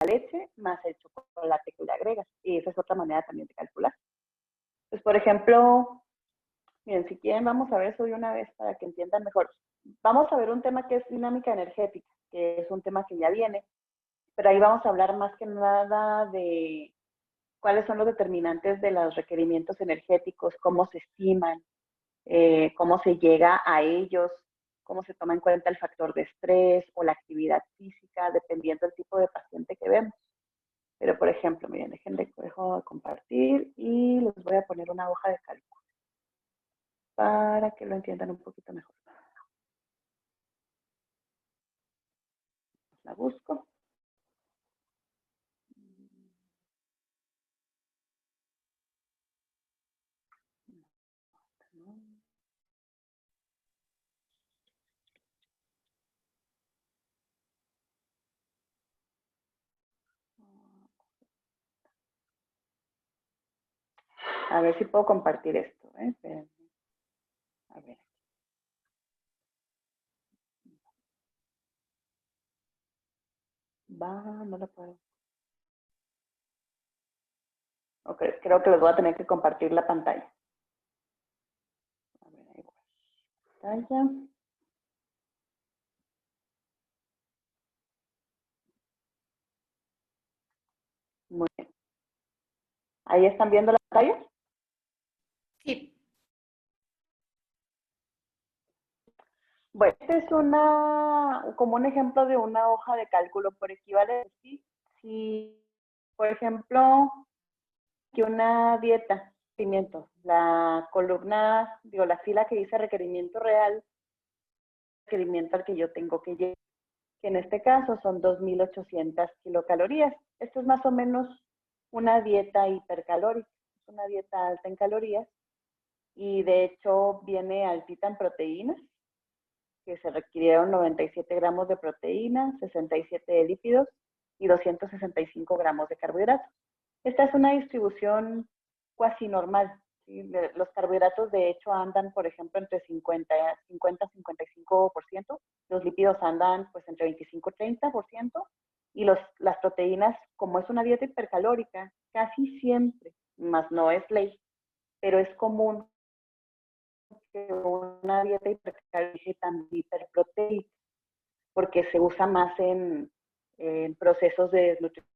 leche más el chocolate que le agregas. Y esa es otra manera también de calcular. Pues, por ejemplo, miren, si quieren, vamos a ver eso de una vez para que entiendan mejor. Vamos a ver un tema que es dinámica energética, que es un tema que ya viene, pero ahí vamos a hablar más que nada de cuáles son los determinantes de los requerimientos energéticos, cómo se estiman, cómo se llega a ellos, cómo se toma en cuenta el factor de estrés o la actividad física, dependiendo del tipo de paciente que vemos. Pero, por ejemplo, miren, dejo de compartir y les voy a poner una hoja de cálculo para que lo entiendan un poquito mejor. La busco. A ver si puedo compartir esto. Espérenme. A ver. No lo puedo. Ok, creo que les voy a tener que compartir la pantalla. A ver, ahí va. Pantalla. Muy bien. ¿Ahí están viendo la pantalla? Sí. Bueno, este es como un ejemplo de una hoja de cálculo por equivalencia. Si, por ejemplo, que una dieta, la columna, la fila que dice requerimiento real, requerimiento al que yo tengo que llegar, que en este caso son 2.800 kilocalorías. Esto es más o menos una dieta hipercalórica, es una dieta alta en calorías y de hecho viene altita en proteínas, que se requirieron 97 gramos de proteína, 67 de lípidos y 265 gramos de carbohidratos. Esta es una distribución cuasi normal. ¿Sí? Los carbohidratos de hecho andan, por ejemplo, entre 50-55%, los lípidos andan pues entre 25-30%, y las proteínas, como es una dieta hipercalórica, casi siempre, más no es ley, pero es común que una dieta hipercalórica también hiperproteica, porque se usa más en procesos de desnutrición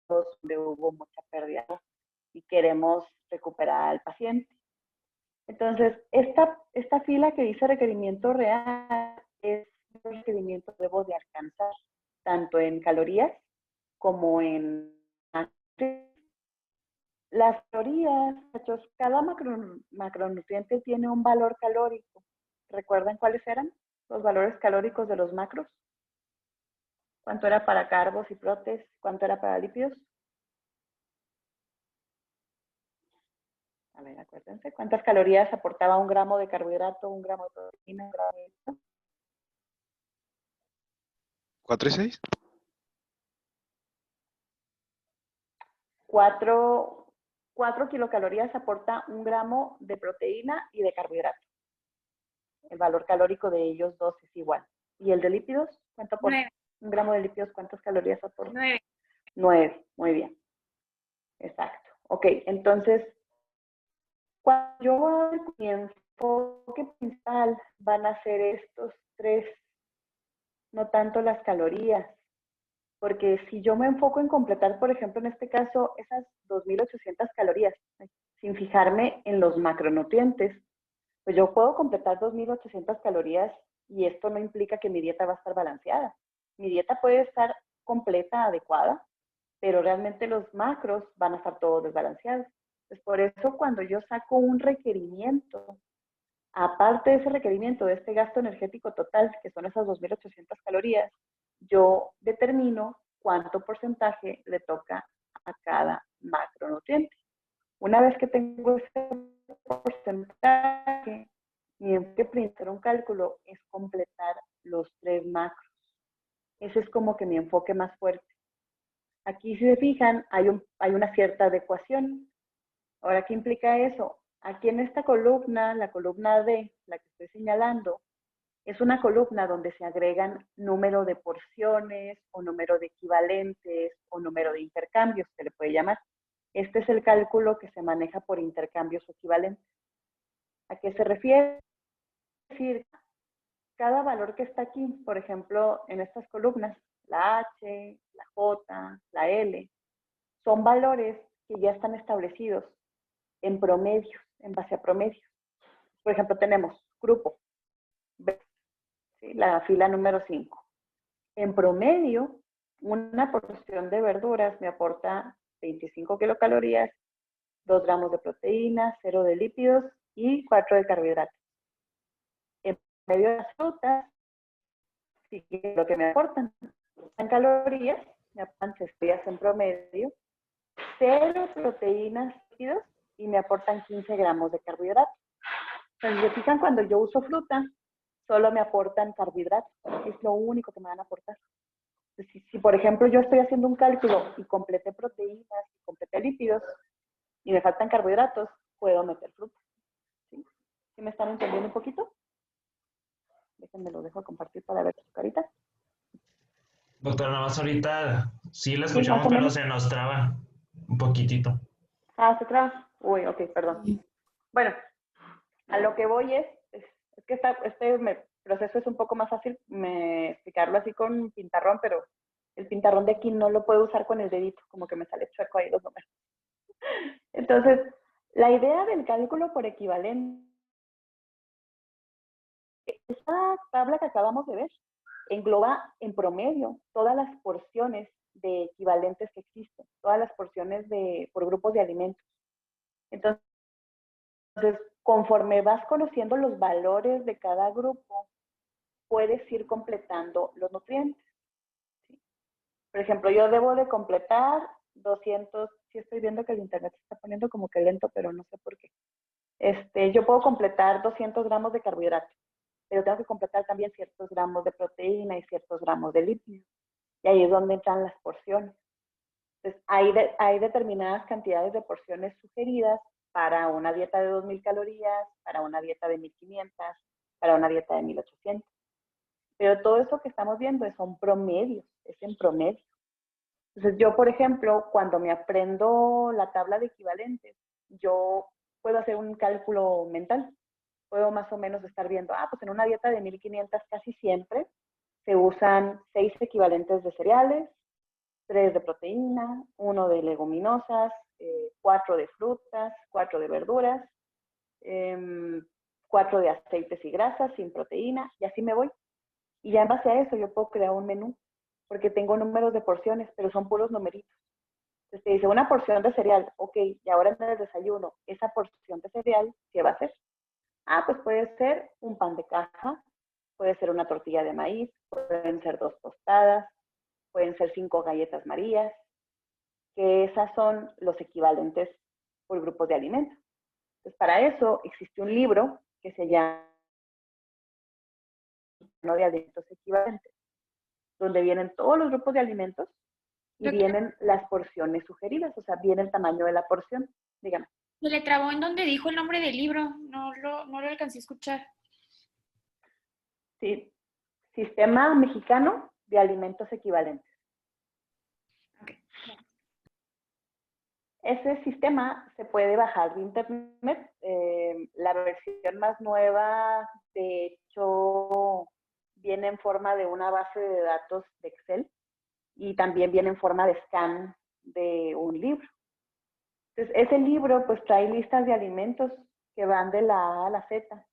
donde hubo mucha pérdida y queremos recuperar al paciente. Entonces, esta fila que dice requerimiento real es el requerimiento que debo de alcanzar, tanto en calorías como en las calorías. Cada macronutriente tiene un valor calórico. ¿Recuerdan cuáles eran los valores calóricos de los macros? ¿Cuánto era para carbos y protes? ¿Cuánto era para lípidos? A ver, acuérdense. ¿Cuántas calorías aportaba un gramo de carbohidrato, un gramo de proteína, un gramo de... 4 y 6. 4 kilocalorías aporta un gramo de proteína y de carbohidrato. El valor calórico de ellos dos es igual. ¿Y el de lípidos? ¿Cuánto aporta? 9. Un gramo de lípidos, ¿cuántas calorías aporta? 9. 9, muy bien. Exacto. Ok, entonces, cuando yo hago mi enfoque principal, van a ser estos tres, no tanto las calorías. Porque si yo me enfoco en completar, por ejemplo, en este caso, esas 2.800 calorías, sin fijarme en los macronutrientes, pues yo puedo completar 2.800 calorías y esto no implica que mi dieta va a estar balanceada. Mi dieta puede estar completa, adecuada, pero realmente los macros van a estar todos desbalanceados. Pues por eso cuando yo saco un requerimiento, aparte de ese requerimiento, de este gasto energético total, que son esas 2.800 calorías, yo determino cuánto porcentaje le toca a cada macronutriente. Una vez que tengo ese porcentaje, mi enfoque principal un cálculo es completar los 3 macros. Ese es como que mi enfoque más fuerte. Aquí, si se fijan, hay una cierta adecuación. Ahora, ¿qué implica eso? Aquí en esta columna, la columna D, la que estoy señalando, es una columna donde se agregan número de porciones o número de equivalentes o número de intercambios, se le puede llamar. Este es el cálculo que se maneja por intercambios o equivalentes. ¿A qué se refiere? Es decir, cada valor que está aquí, por ejemplo, en estas columnas, la H, la J, la L, son valores que ya están establecidos en promedios, en base a promedios. Por ejemplo, tenemos grupo B, ¿sí? La fila número 5. En promedio, una porción de verduras me aporta 25 kilocalorías, 2 gramos de proteína, 0 de lípidos y 4 de carbohidratos. En medio de las frutas, sí, lo que me aportan en calorías, me aportan 6 días en promedio, 0 proteínas, lípidos y me aportan 15 gramos de carbohidratos. Entonces, se fijan, cuando yo uso fruta, solo me aportan carbohidratos, es lo único que me van a aportar. Si, por ejemplo, yo estoy haciendo un cálculo y completé proteínas y completé lípidos y me faltan carbohidratos, puedo meter fruta. ¿Sí? ¿Sí me están entendiendo un poquito? Déjenme lo dejo compartir para ver su carita. Doctora, nada más ahorita sí la Sí, más escuchamos, o pero menos. se nos traba un poquitito. ¿Se traba? Uy, ok, perdón. Bueno, a lo que voy es que este proceso es un poco más fácil explicarlo así con pintarrón, pero el pintarrón de aquí no lo puedo usar con el dedito, como que me sale chueco ahí los números. Entonces, la idea del cálculo por equivalente, esta tabla que acabamos de ver, engloba en promedio todas las porciones de equivalentes que existen, todas las porciones por grupos de alimentos. Entonces, conforme vas conociendo los valores de cada grupo, puedes ir completando los nutrientes. ¿Sí? Por ejemplo, yo debo de completar 200, sí estoy viendo que el internet se está poniendo como que lento, pero no sé por qué. Yo puedo completar 200 gramos de carbohidratos, pero tengo que completar también ciertos gramos de proteína y ciertos gramos de lípidos. Y ahí es donde entran las porciones. Entonces, hay determinadas cantidades de porciones sugeridas para una dieta de 2.000 calorías, para una dieta de 1.500, para una dieta de 1.800. Pero todo eso que estamos viendo son promedios, es en promedio. Entonces, yo, por ejemplo, cuando me aprendo la tabla de equivalentes, yo puedo hacer un cálculo mental. Puedo más o menos estar viendo, pues en una dieta de 1.500 casi siempre se usan 6 equivalentes de cereales, 3 de proteína, 1 de leguminosas, 4 de frutas, 4 de verduras, 4 de aceites y grasas sin proteína, y así me voy. Y ya en base a eso yo puedo crear un menú, porque tengo números de porciones, pero son puros numeritos. Entonces te dice una porción de cereal, ok, y ahora en el desayuno, esa porción de cereal, ¿qué va a ser? Pues puede ser un pan de caja, puede ser una tortilla de maíz, pueden ser 2 tostadas, pueden ser 5 galletas marías, que esas son los equivalentes por grupos de alimentos. Entonces, para eso existe un libro que se llama ¿no? de alimentos equivalentes, donde vienen todos los grupos de alimentos y Doctora, vienen las porciones sugeridas, o sea, viene el tamaño de la porción. Dígame. se le trabó en donde dijo el nombre del libro. No lo alcancé a escuchar. Sí, Sistema Mexicano de Alimentos Equivalentes. Okay. Ese sistema se puede bajar de internet. La versión más nueva, de hecho, viene en forma de una base de datos de Excel y también viene en forma de scan de un libro. Entonces, ese libro pues trae listas de alimentos que van de la A a la Z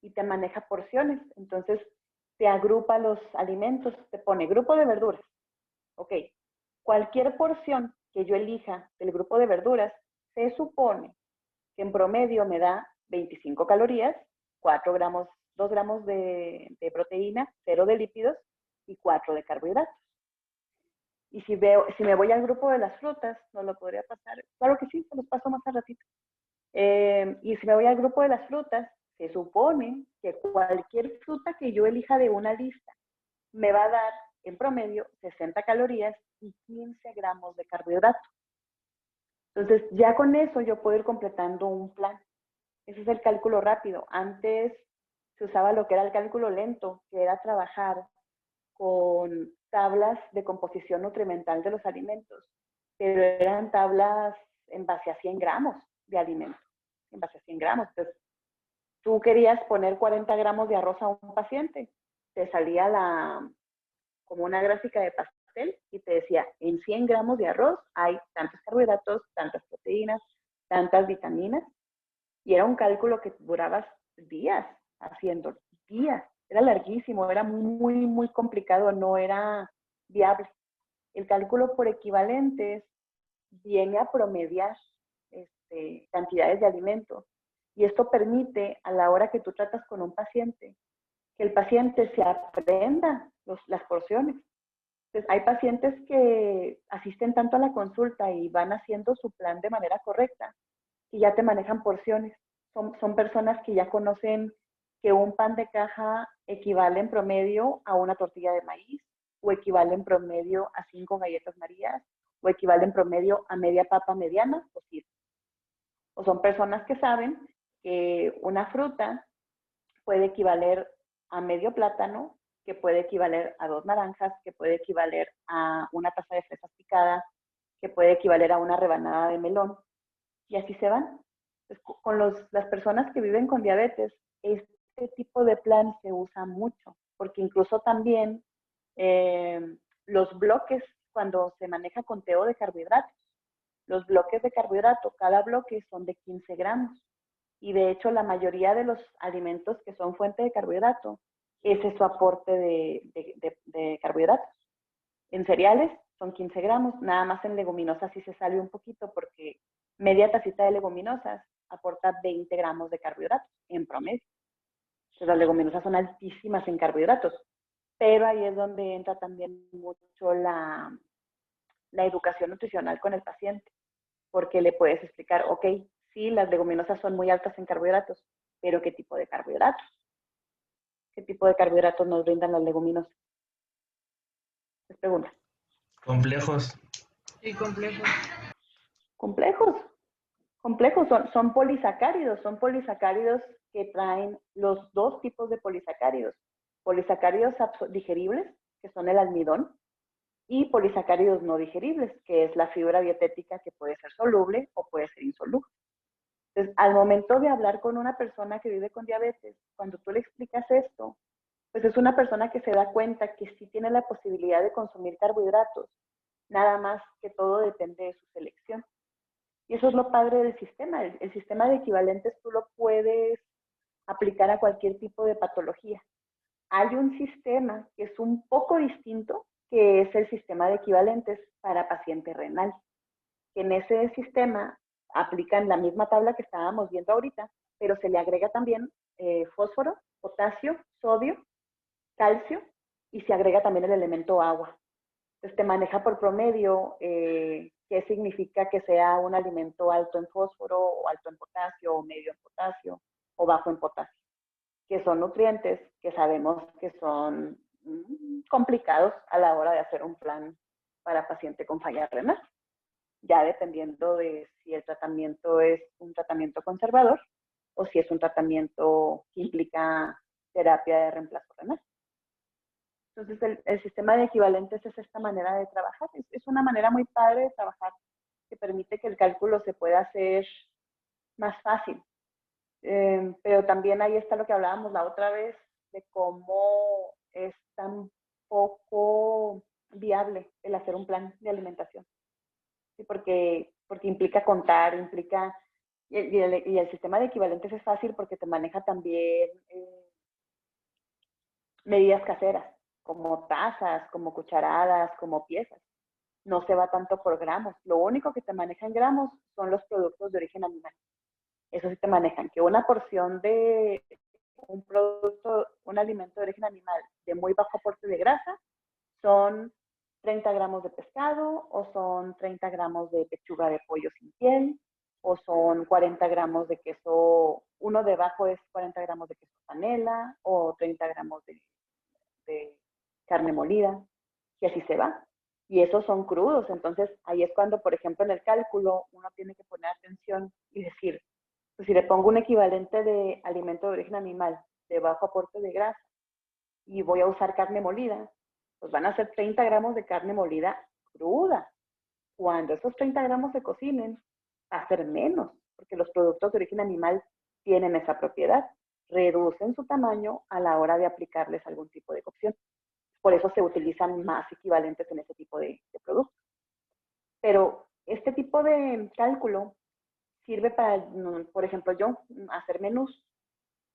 y te maneja porciones. Entonces, te agrupa los alimentos, te pone grupo de verduras. Ok, cualquier porción que yo elija del grupo de verduras, se supone que en promedio me da 25 calorías, 4 gramos, 2 gramos de proteína, 0 de lípidos y 4 de carbohidratos. Y si me voy al grupo de las frutas, no lo podría pasar. Claro que sí, se los paso más al ratito. Y si me voy al grupo de las frutas, se supone que cualquier fruta que yo elija de una lista me va a dar en promedio 60 calorías y 15 gramos de carbohidratos. Entonces, ya con eso yo puedo ir completando un plan. Ese es el cálculo rápido. Antes se usaba lo que era el cálculo lento, que era trabajar con tablas de composición nutrimental de los alimentos, pero eran tablas en base a 100 gramos de alimento, en base a 100 gramos. Entonces, tú querías poner 40 gramos de arroz a un paciente, te salía como una gráfica de pastel y te decía, en 100 gramos de arroz hay tantos carbohidratos, tantas proteínas, tantas vitaminas, y era un cálculo que durabas días haciendo, días. Era larguísimo, era muy, muy complicado, no era viable. El cálculo por equivalentes viene a promediar cantidades de alimentos. Y esto permite, a la hora que tú tratas con un paciente, que el paciente se aprenda las porciones. Entonces, hay pacientes que asisten tanto a la consulta y van haciendo su plan de manera correcta y ya te manejan porciones. Son personas que ya conocen que un pan de caja equivale en promedio a una tortilla de maíz, o equivale en promedio a 5 galletas Marías, o equivale en promedio a media papa mediana, o sí. O son personas que saben que una fruta puede equivaler a medio plátano, que puede equivaler a 2 naranjas, que puede equivaler a una taza de fresas picada, que puede equivaler a una rebanada de melón, y así se van. Entonces, con las personas que viven con diabetes, este tipo de plan se usa mucho, porque incluso también los bloques, cuando se maneja conteo de carbohidratos, los bloques de carbohidrato, cada bloque son de 15 gramos. Y de hecho, la mayoría de los alimentos que son fuente de carbohidrato, ese es su aporte de carbohidratos. En cereales son 15 gramos, nada más en leguminosas sí se sale un poquito porque media tacita de leguminosas aporta 20 gramos de carbohidratos en promedio. Entonces, las leguminosas son altísimas en carbohidratos, pero ahí es donde entra también mucho la educación nutricional con el paciente, porque le puedes explicar, ok, sí, las leguminosas son muy altas en carbohidratos, pero ¿qué tipo de carbohidratos? ¿Qué tipo de carbohidratos nos brindan las leguminosas? Les pregunta. Complejos. Sí, complejo. Complejos. Complejos, son polisacáridos que traen los dos tipos de polisacáridos digeribles, que son el almidón, y polisacáridos no digeribles, que es la fibra dietética que puede ser soluble o puede ser insoluble. Entonces, al momento de hablar con una persona que vive con diabetes, cuando tú le explicas esto, pues es una persona que se da cuenta que sí tiene la posibilidad de consumir carbohidratos, nada más que todo depende de su selección. Y eso es lo padre del sistema. El sistema de equivalentes tú lo puedes aplicar a cualquier tipo de patología. Hay un sistema que es un poco distinto, que es el sistema de equivalentes para paciente renal. En ese sistema aplican la misma tabla que estábamos viendo ahorita, pero se le agrega también fósforo, potasio, sodio, calcio, y se agrega también el elemento agua. Entonces te maneja por promedio qué significa que sea un alimento alto en fósforo, o alto en potasio, o medio en potasio, o bajo en potasio, que son nutrientes que sabemos que son complicados a la hora de hacer un plan para paciente con falla renal, ya dependiendo de si el tratamiento es un tratamiento conservador o si es un tratamiento que implica terapia de reemplazo renal. Entonces, el sistema de equivalentes es esta manera de trabajar. Es una manera muy padre de trabajar que permite que el cálculo se pueda hacer más fácil. Pero también ahí está lo que hablábamos la otra vez, de cómo es tan poco viable el hacer un plan de alimentación. ¿Sí? Porque implica contar, implica... Y el sistema de equivalentes es fácil porque te maneja también medidas caseras, como tazas, como cucharadas, como piezas. No se va tanto por gramos. Lo único que te maneja en gramos son los productos de origen animal. Eso sí te manejan, que una porción de un producto, un alimento de origen animal de muy bajo aporte de grasa son 30 gramos de pescado, o son 30 gramos de pechuga de pollo sin piel, o son 40 gramos de queso, uno debajo es 40 gramos de queso panela, o 30 gramos de carne molida, y así se va. Y esos son crudos, entonces ahí es cuando, por ejemplo, en el cálculo uno tiene que poner atención y decir, pues si le pongo un equivalente de alimento de origen animal de bajo aporte de grasa y voy a usar carne molida, pues van a ser 30 gramos de carne molida cruda. Cuando esos 30 gramos se cocinen, va a ser menos, porque los productos de origen animal tienen esa propiedad. Reducen su tamaño a la hora de aplicarles algún tipo de cocción. Por eso se utilizan más equivalentes en ese tipo de productos. Pero este tipo de cálculo sirve para, por ejemplo, yo hacer menús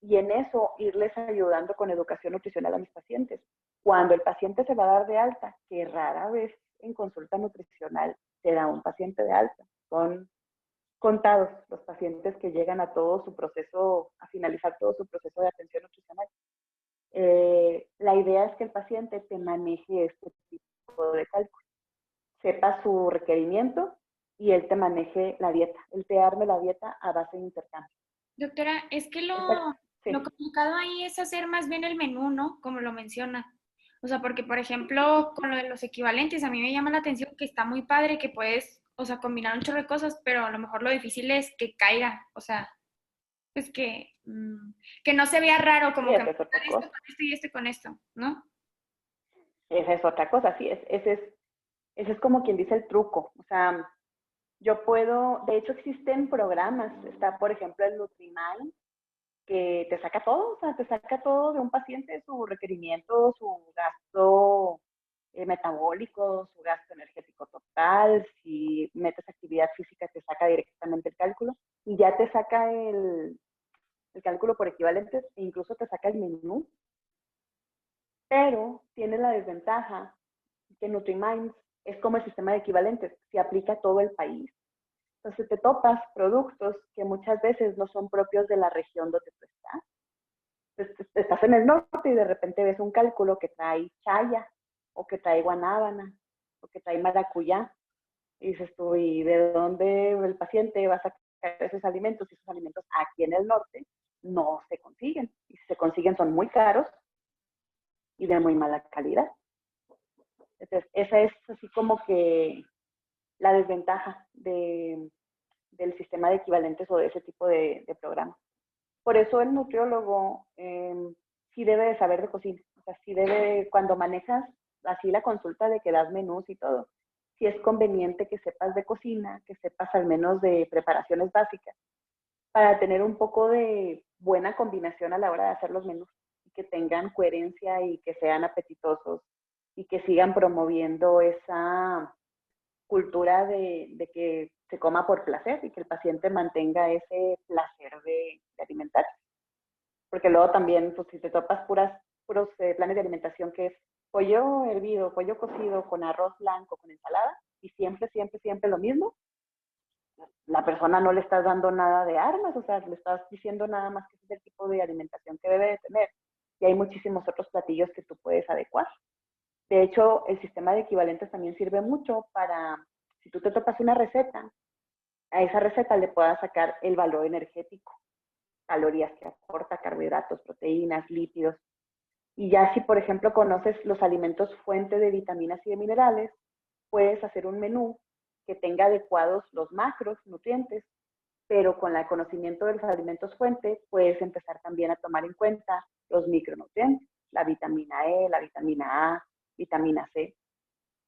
y en eso irles ayudando con educación nutricional a mis pacientes. Cuando el paciente se va a dar de alta, que rara vez en consulta nutricional se da un paciente de alta, son contados los pacientes que llegan a todo su proceso, a finalizar todo su proceso de atención nutricional. La idea es que el paciente te maneje este tipo de cálculo, sepa su requerimiento y él te maneje la dieta, él te arme la dieta a base de intercambio. Doctora, es que Sí. lo complicado ahí es hacer más bien el menú, ¿no? Como lo menciona. O sea, porque, por ejemplo, con lo de los equivalentes, a mí me llama la atención que está muy padre, que puedes, o sea, combinar un chorro de cosas, pero a lo mejor lo difícil es que caiga, o sea, pues que no se vea raro, como Sí, que esa es otra esto cosa. con esto y esto con esto, ¿no? Esa es otra cosa, sí, ese es como quien dice el truco. O sea, yo puedo, de hecho existen programas, está por ejemplo el Nutrimind, que te saca todo, o sea, te saca todo de un paciente, su requerimiento, su gasto metabólico, su gasto energético total, si metes actividad física te saca directamente el cálculo y ya te saca el cálculo por equivalentes e incluso te saca el menú, pero tiene la desventaja que NutriMinds es como el sistema de equivalentes, se aplica a todo el país. Entonces te topas productos que muchas veces no son propios de la región donde tú estás. Entonces, estás en el norte y de repente ves un cálculo que trae chaya, o que trae guanábana, o que trae maracuyá. Y dices tú, ¿y de dónde el paciente va a sacar esos alimentos? Y esos alimentos aquí en el norte no se consiguen. Y si se consiguen son muy caros y de muy mala calidad. Entonces, esa es así como que la desventaja del sistema de equivalentes o de ese tipo de programas. Por eso el nutriólogo sí debe de saber de cocina. O sea, sí debe, cuando manejas así la consulta de que das menús y todo, sí es conveniente que sepas de cocina, que sepas al menos de preparaciones básicas, para tener un poco de buena combinación a la hora de hacer los menús, y que tengan coherencia y que sean apetitosos y que sigan promoviendo esa cultura de que se coma por placer y que el paciente mantenga ese placer de alimentarse. Porque luego también, pues si te topas puros planes de alimentación que es pollo hervido, pollo cocido con arroz blanco, con ensalada, y siempre, siempre, siempre lo mismo, la persona no le estás dando nada de armas, o sea, le estás diciendo nada más que ese es el tipo de alimentación que debe de tener. Y hay muchísimos otros platillos que tú puedes adecuar. De hecho, el sistema de equivalentes también sirve mucho para, si tú te topas una receta, a esa receta le puedas sacar el valor energético, calorías que aporta, carbohidratos, proteínas, lípidos. Y ya si, por ejemplo, conoces los alimentos fuente de vitaminas y de minerales, puedes hacer un menú que tenga adecuados los macros, nutrientes, pero con el conocimiento de los alimentos fuente puedes empezar también a tomar en cuenta los micronutrientes, la vitamina E, la vitamina A, vitamina C.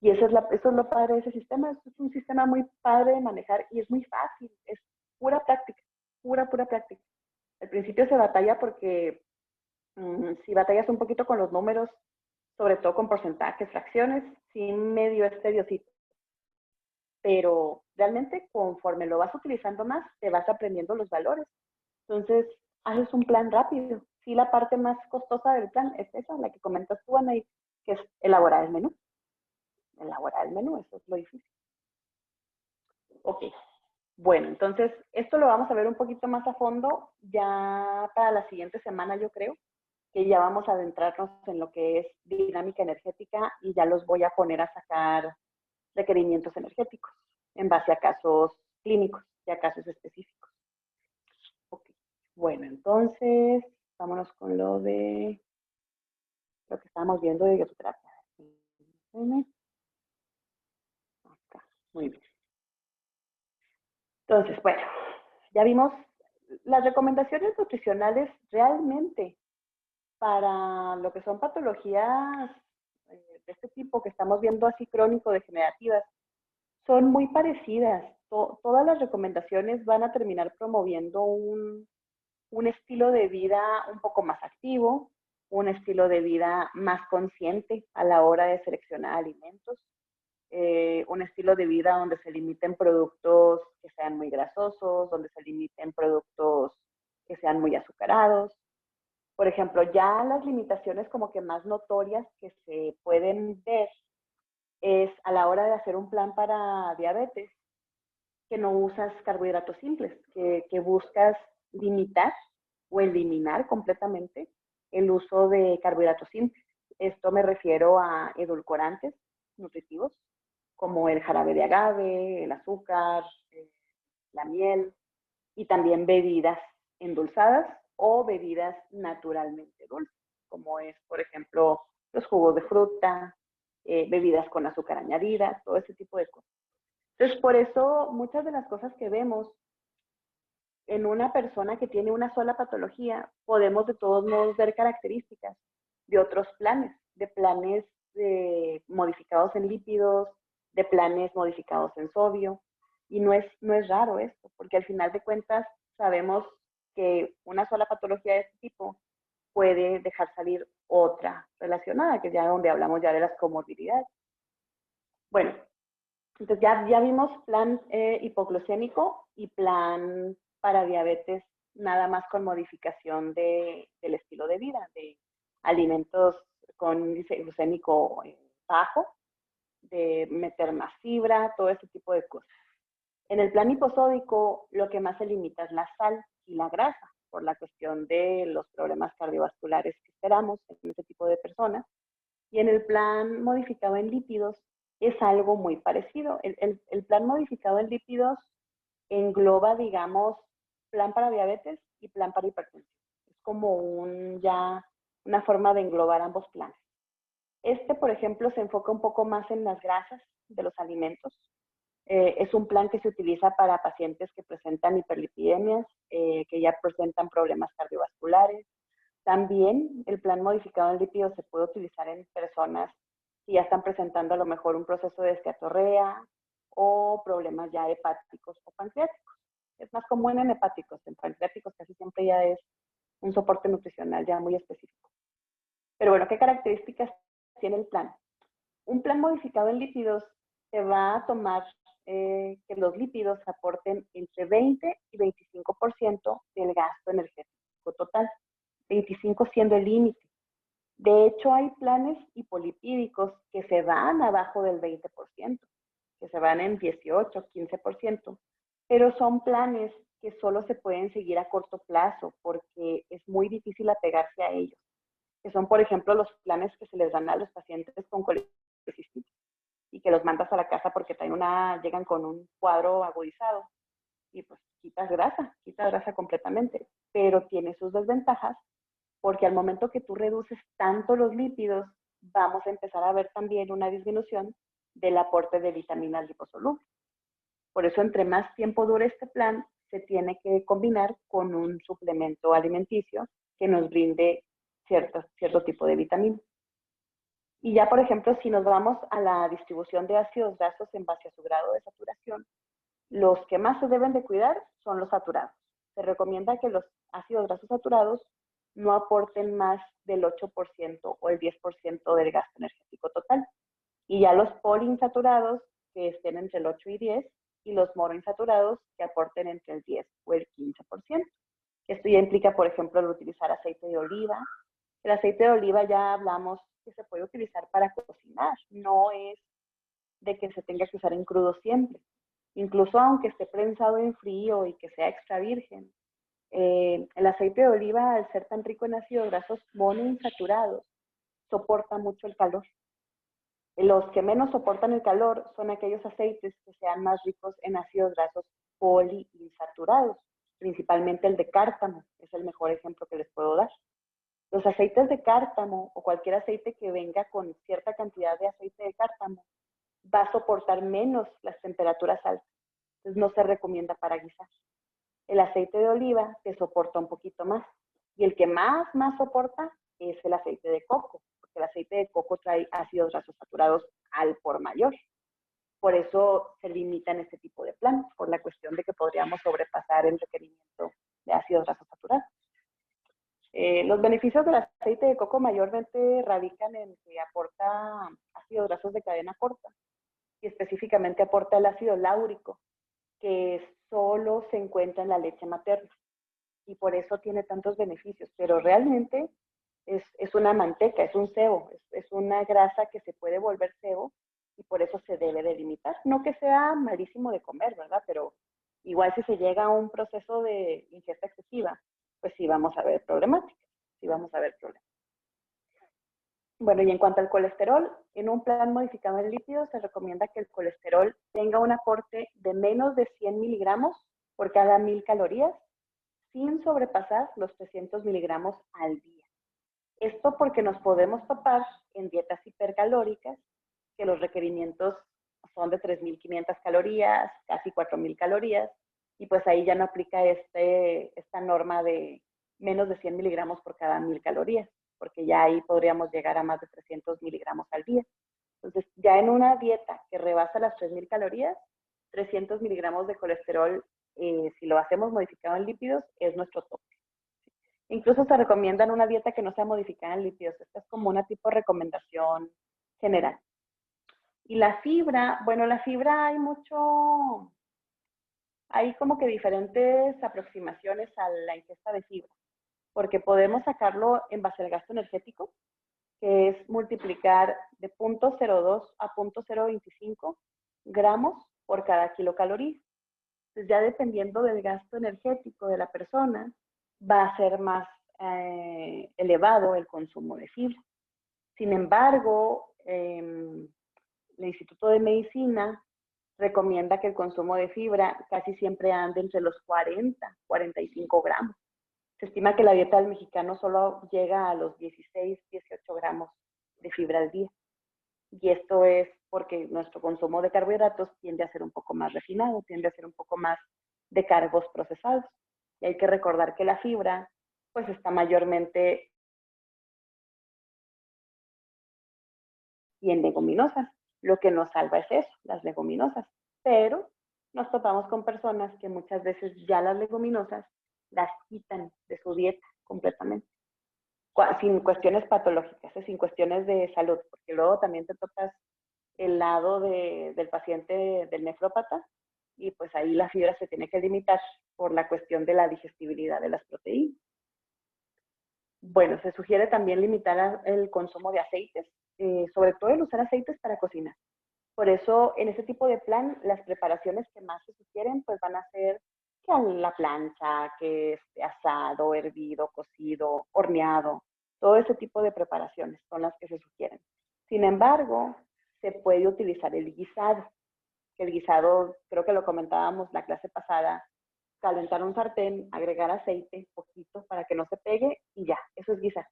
Y eso es lo padre de ese sistema, es un sistema muy padre de manejar y es muy fácil, es pura práctica, pura práctica. Al principio se batalla porque si batallas un poquito con los números, sobre todo con porcentajes, fracciones, sí medio es tediosito. Pero realmente conforme lo vas utilizando más, te vas aprendiendo los valores. Entonces, haces un plan rápido. Sí, la parte más costosa del plan es esa, la que comentas tú, Ana, que es elaborar el menú. Elaborar el menú, eso es lo difícil. Ok, bueno, entonces esto lo vamos a ver un poquito más a fondo ya para la siguiente semana, yo creo, que ya vamos a adentrarnos en lo que es dinámica energética y ya los voy a poner a sacar requerimientos energéticos en base a casos clínicos y a casos específicos. Okay. Bueno, entonces, vámonos con lo que estábamos viendo de dietoterapia. Acá, muy bien. Entonces, bueno, ya vimos las recomendaciones nutricionales realmente para lo que son patologías de este tipo que estamos viendo así crónico-degenerativas, son muy parecidas. Todas las recomendaciones van a terminar promoviendo un estilo de vida un poco más activo, un estilo de vida más consciente a la hora de seleccionar alimentos, un estilo de vida donde se limiten productos que sean muy grasosos, donde se limiten productos que sean muy azucarados. Por ejemplo, ya las limitaciones como que más notorias que se pueden ver es a la hora de hacer un plan para diabetes, que no usas carbohidratos simples, que buscas limitar o eliminar completamente el uso de carbohidratos simples. Esto me refiero a edulcorantes nutritivos, como el jarabe de agave, el azúcar, la miel, y también bebidas endulzadas o bebidas naturalmente dulces, como es, por ejemplo, los jugos de fruta, bebidas con azúcar añadida, todo ese tipo de cosas. Entonces, por eso muchas de las cosas que vemos en una persona que tiene una sola patología, podemos de todos modos ver características de otros planes, de planes modificados en lípidos, de planes modificados en sodio, y no es raro esto, porque al final de cuentas sabemos que una sola patología de este tipo puede dejar salir otra relacionada, que es ya donde hablamos ya de las comorbilidades. Bueno, entonces ya vimos plan hipoglucémico y plan para diabetes, nada más con modificación del estilo de vida, de alimentos con índice glucémico bajo, de meter más fibra, todo ese tipo de cosas. En el plan hiposódico, lo que más se limita es la sal y la grasa, por la cuestión de los problemas cardiovasculares que esperamos en ese tipo de personas. Y en el plan modificado en lípidos es algo muy parecido. El plan modificado en lípidos engloba, digamos, plan para diabetes y plan para hipertensión. Es como ya una forma de englobar ambos planes. Este, por ejemplo, se enfoca un poco más en las grasas de los alimentos. Es un plan que se utiliza para pacientes que presentan hiperlipidemias, que ya presentan problemas cardiovasculares. También el plan modificado en lípidos se puede utilizar en personas que ya están presentando a lo mejor un proceso de esteatorrea o problemas ya hepáticos o pancreáticos. Es más común en hepáticos, en pancreáticos casi siempre ya es un soporte nutricional ya muy específico. Pero bueno, ¿qué características tiene el plan? Un plan modificado en lípidos se va a tomar que los lípidos aporten entre 20 y 25% del gasto energético total, 25 siendo el límite. De hecho, hay planes hipolipídicos que se van abajo del 20%, que se van en 18, 15%, pero son planes que solo se pueden seguir a corto plazo porque es muy difícil apegarse a ellos, que son, por ejemplo, los planes que se les dan a los pacientes con colecistitis y que los mandas a la casa porque llegan con un cuadro agudizado y pues quitas grasa completamente, pero tiene sus desventajas porque al momento que tú reduces tanto los lípidos, vamos a empezar a ver también una disminución del aporte de vitaminas liposolubles. Por eso, entre más tiempo dure este plan, se tiene que combinar con un suplemento alimenticio que nos brinde cierto tipo de vitaminas. Y ya, por ejemplo, si nos vamos a la distribución de ácidos grasos en base a su grado de saturación, los que más se deben de cuidar son los saturados. Se recomienda que los ácidos grasos saturados no aporten más del 8% o el 10% del gasto energético total. Y ya los poliinsaturados que estén entre el 8 y 10, y los monoinsaturados que aporten entre el 10 o el 15%. Esto ya implica, por ejemplo, el utilizar aceite de oliva. El aceite de oliva ya hablamos que se puede utilizar para cocinar, no es de que se tenga que usar en crudo siempre. Incluso aunque esté prensado en frío y que sea extra virgen, el aceite de oliva, al ser tan rico en ácidos grasos monoinsaturados, soporta mucho el calor. Los que menos soportan el calor son aquellos aceites que sean más ricos en ácidos grasos poliinsaturados, principalmente el de cártamo, es el mejor ejemplo que les puedo dar. Los aceites de cártamo o cualquier aceite que venga con cierta cantidad de aceite de cártamo va a soportar menos las temperaturas altas, entonces no se recomienda para guisar. El aceite de oliva te soporta un poquito más, y el que más soporta es el aceite de coco, porque el aceite de coco trae ácidos grasos saturados al por mayor. Por eso se limitan este tipo de plan, por la cuestión de que podríamos sobrepasar el requerimiento de ácidos grasos saturados. Los beneficios del aceite de coco mayormente radican en que aporta ácidos grasos de cadena corta y específicamente aporta el ácido láurico, que solo se encuentra en la leche materna y por eso tiene tantos beneficios, pero realmente es una manteca, es un sebo, es una grasa que se puede volver sebo y por eso se debe de limitar. No que sea malísimo de comer, ¿verdad? Pero igual si se llega a un proceso de ingesta excesiva, pues sí vamos a ver problemáticas, sí vamos a ver problemas. Bueno, y en cuanto al colesterol, en un plan modificado en lípidos se recomienda que el colesterol tenga un aporte de menos de 100 miligramos por cada 1000 calorías, sin sobrepasar los 300 miligramos al día. Esto porque nos podemos topar en dietas hipercalóricas, que los requerimientos son de 3.500 calorías, casi 4.000 calorías, y pues ahí ya no aplica esta norma de menos de 100 miligramos por cada 1000 calorías, porque ya ahí podríamos llegar a más de 300 miligramos al día. Entonces, ya en una dieta que rebasa las 3.000 calorías, 300 miligramos de colesterol, si lo hacemos modificado en lípidos, es nuestro tope. Incluso se recomienda una dieta que no sea modificada en lípidos. Esta es como una tipo de recomendación general. Y la fibra, bueno, la fibra hay como que diferentes aproximaciones a la ingesta de fibra, porque podemos sacarlo en base al gasto energético, que es multiplicar de 0.02 a 0.025 gramos por cada kilocaloría. Entonces ya dependiendo del gasto energético de la persona, va a ser más elevado el consumo de fibra. Sin embargo, el Instituto de Medicina recomienda que el consumo de fibra casi siempre ande entre los 40, 45 gramos. Se estima que la dieta del mexicano solo llega a los 16, 18 gramos de fibra al día. Y esto es porque nuestro consumo de carbohidratos tiende a ser un poco más refinado, tiende a ser un poco más de cargos procesados. Y hay que recordar que la fibra, pues está mayormente y en leguminosas. Lo que nos salva es eso, las leguminosas. Pero nos topamos con personas que muchas veces ya las leguminosas las quitan de su dieta completamente, sin cuestiones patológicas, sin cuestiones de salud, porque luego también te tocas el lado del paciente del nefrópata y pues ahí la fibra se tiene que limitar por la cuestión de la digestibilidad de las proteínas. Bueno, se sugiere también limitar el consumo de aceites, sobre todo el usar aceites para cocinar. Por eso, en este tipo de plan, las preparaciones que más se sugieren, pues van a ser que a la plancha, que asado, hervido, cocido, horneado, todo ese tipo de preparaciones son las que se sugieren. Sin embargo, se puede utilizar el guisado. El guisado, creo que lo comentábamos la clase pasada, calentar un sartén, agregar aceite, poquito, para que no se pegue, y ya, eso es guisar.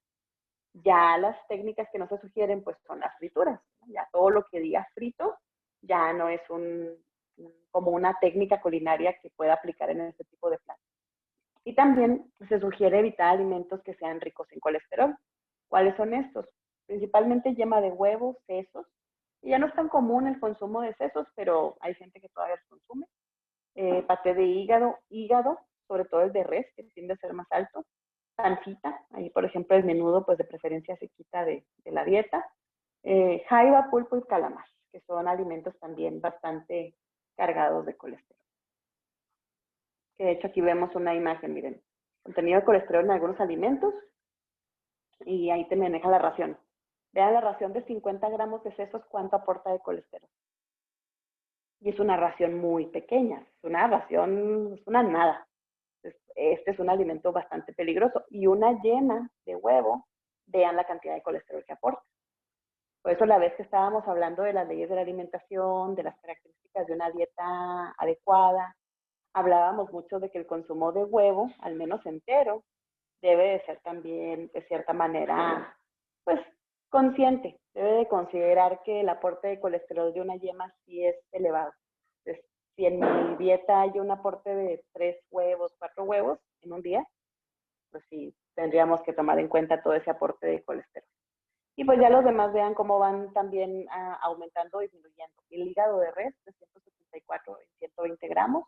Ya las técnicas que no se sugieren, pues son las frituras, ¿no? Ya todo lo que diga frito, ya no es como una técnica culinaria que pueda aplicar en este tipo de platos. Y también se sugiere evitar alimentos que sean ricos en colesterol. ¿Cuáles son estos? Principalmente yema de huevo, sesos. Y ya no es tan común el consumo de sesos, pero hay gente que todavía los consume. Paté de hígado, sobre todo el de res, que tiende a ser más alto. Pancita, ahí por ejemplo el menudo, pues de preferencia se quita de la dieta. Jaiba, pulpo y calamar, que son alimentos también bastante cargados de colesterol. Que de hecho aquí vemos una imagen, miren, contenido de colesterol en algunos alimentos y ahí te maneja la ración. Vean la ración de 50 gramos de sesos, cuánto aporta de colesterol. Y es una ración muy pequeña, es una ración, es una nada. Este es un alimento bastante peligroso. Y una yema de huevo, vean la cantidad de colesterol que aporta. Por eso la vez que estábamos hablando de las leyes de la alimentación, de las características de una dieta adecuada, hablábamos mucho de que el consumo de huevo, al menos entero, debe de ser también, de cierta manera, pues, consciente. Debe de considerar que el aporte de colesterol de una yema sí es elevado. Entonces, si en mi dieta hay un aporte de 3 huevos, 4 huevos en un día, pues sí, tendríamos que tomar en cuenta todo ese aporte de colesterol. Y pues ya los demás vean cómo van también aumentando o disminuyendo. El hígado de res, de 174 en 120 gramos.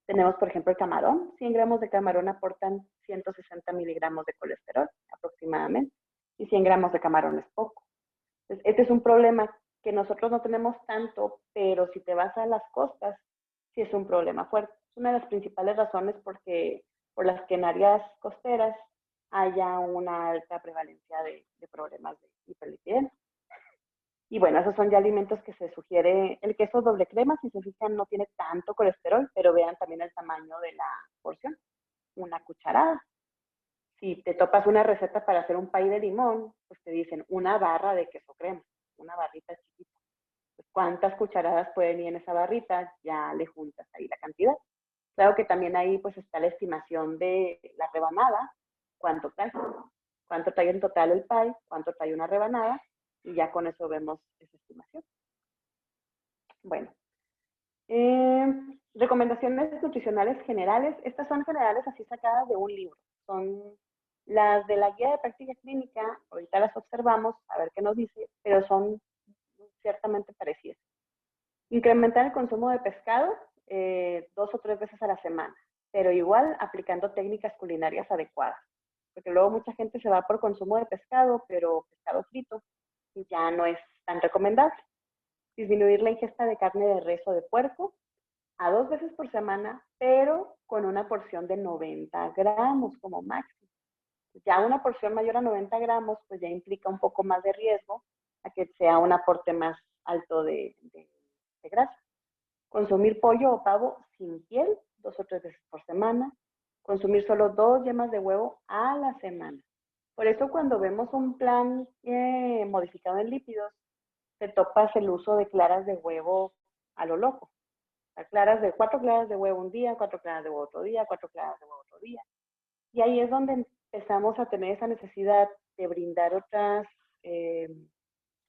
Tenemos, por ejemplo, el camarón. 100 gramos de camarón aportan 160 miligramos de colesterol aproximadamente. Y 100 gramos de camarón es poco. Entonces, este es un problema que nosotros no tenemos tanto, pero si te vas a las costas, sí es un problema fuerte. Es una de las principales razones por las que en áreas costeras haya una alta prevalencia de problemas de hiperlipidemia. Y bueno, esos son ya alimentos que se sugiere. El queso doble crema, si se fijan, no tiene tanto colesterol, pero vean también el tamaño de la porción. Una cucharada. Si te topas una receta para hacer un pay de limón, pues te dicen una barra de queso crema, una barrita chiquita. Pues, ¿cuántas cucharadas pueden ir en esa barrita? Ya le juntas ahí la cantidad. Claro que también ahí pues está la estimación de la rebanada, cuánto trae en total el pie, cuánto trae una rebanada, y ya con eso vemos esa estimación. Bueno, recomendaciones nutricionales generales. Estas son generales así sacadas de un libro. Son las de la guía de práctica clínica, ahorita las observamos, a ver qué nos dice, pero son ciertamente parecidas. Incrementar el consumo de pescado 2 o 3 veces a la semana, pero igual aplicando técnicas culinarias adecuadas. Porque luego mucha gente se va por consumo de pescado, pero pescado frito, y ya no es tan recomendable. Disminuir la ingesta de carne de res o de puerco a 2 veces por semana, pero con una porción de 90 gramos como máximo. Ya una porción mayor a 90 gramos, pues ya implica un poco más de riesgo a que sea un aporte más alto de grasa. Consumir pollo o pavo sin piel 2 o 3 veces por semana. Consumir solo 2 yemas de huevo a la semana. Por eso cuando vemos un plan modificado en lípidos, te topas el uso de claras de huevo a lo loco. O sea, 4 claras de huevo un día, 4 claras de huevo otro día, 4 claras de huevo otro día. Y ahí es donde empezamos a tener esa necesidad de brindar otras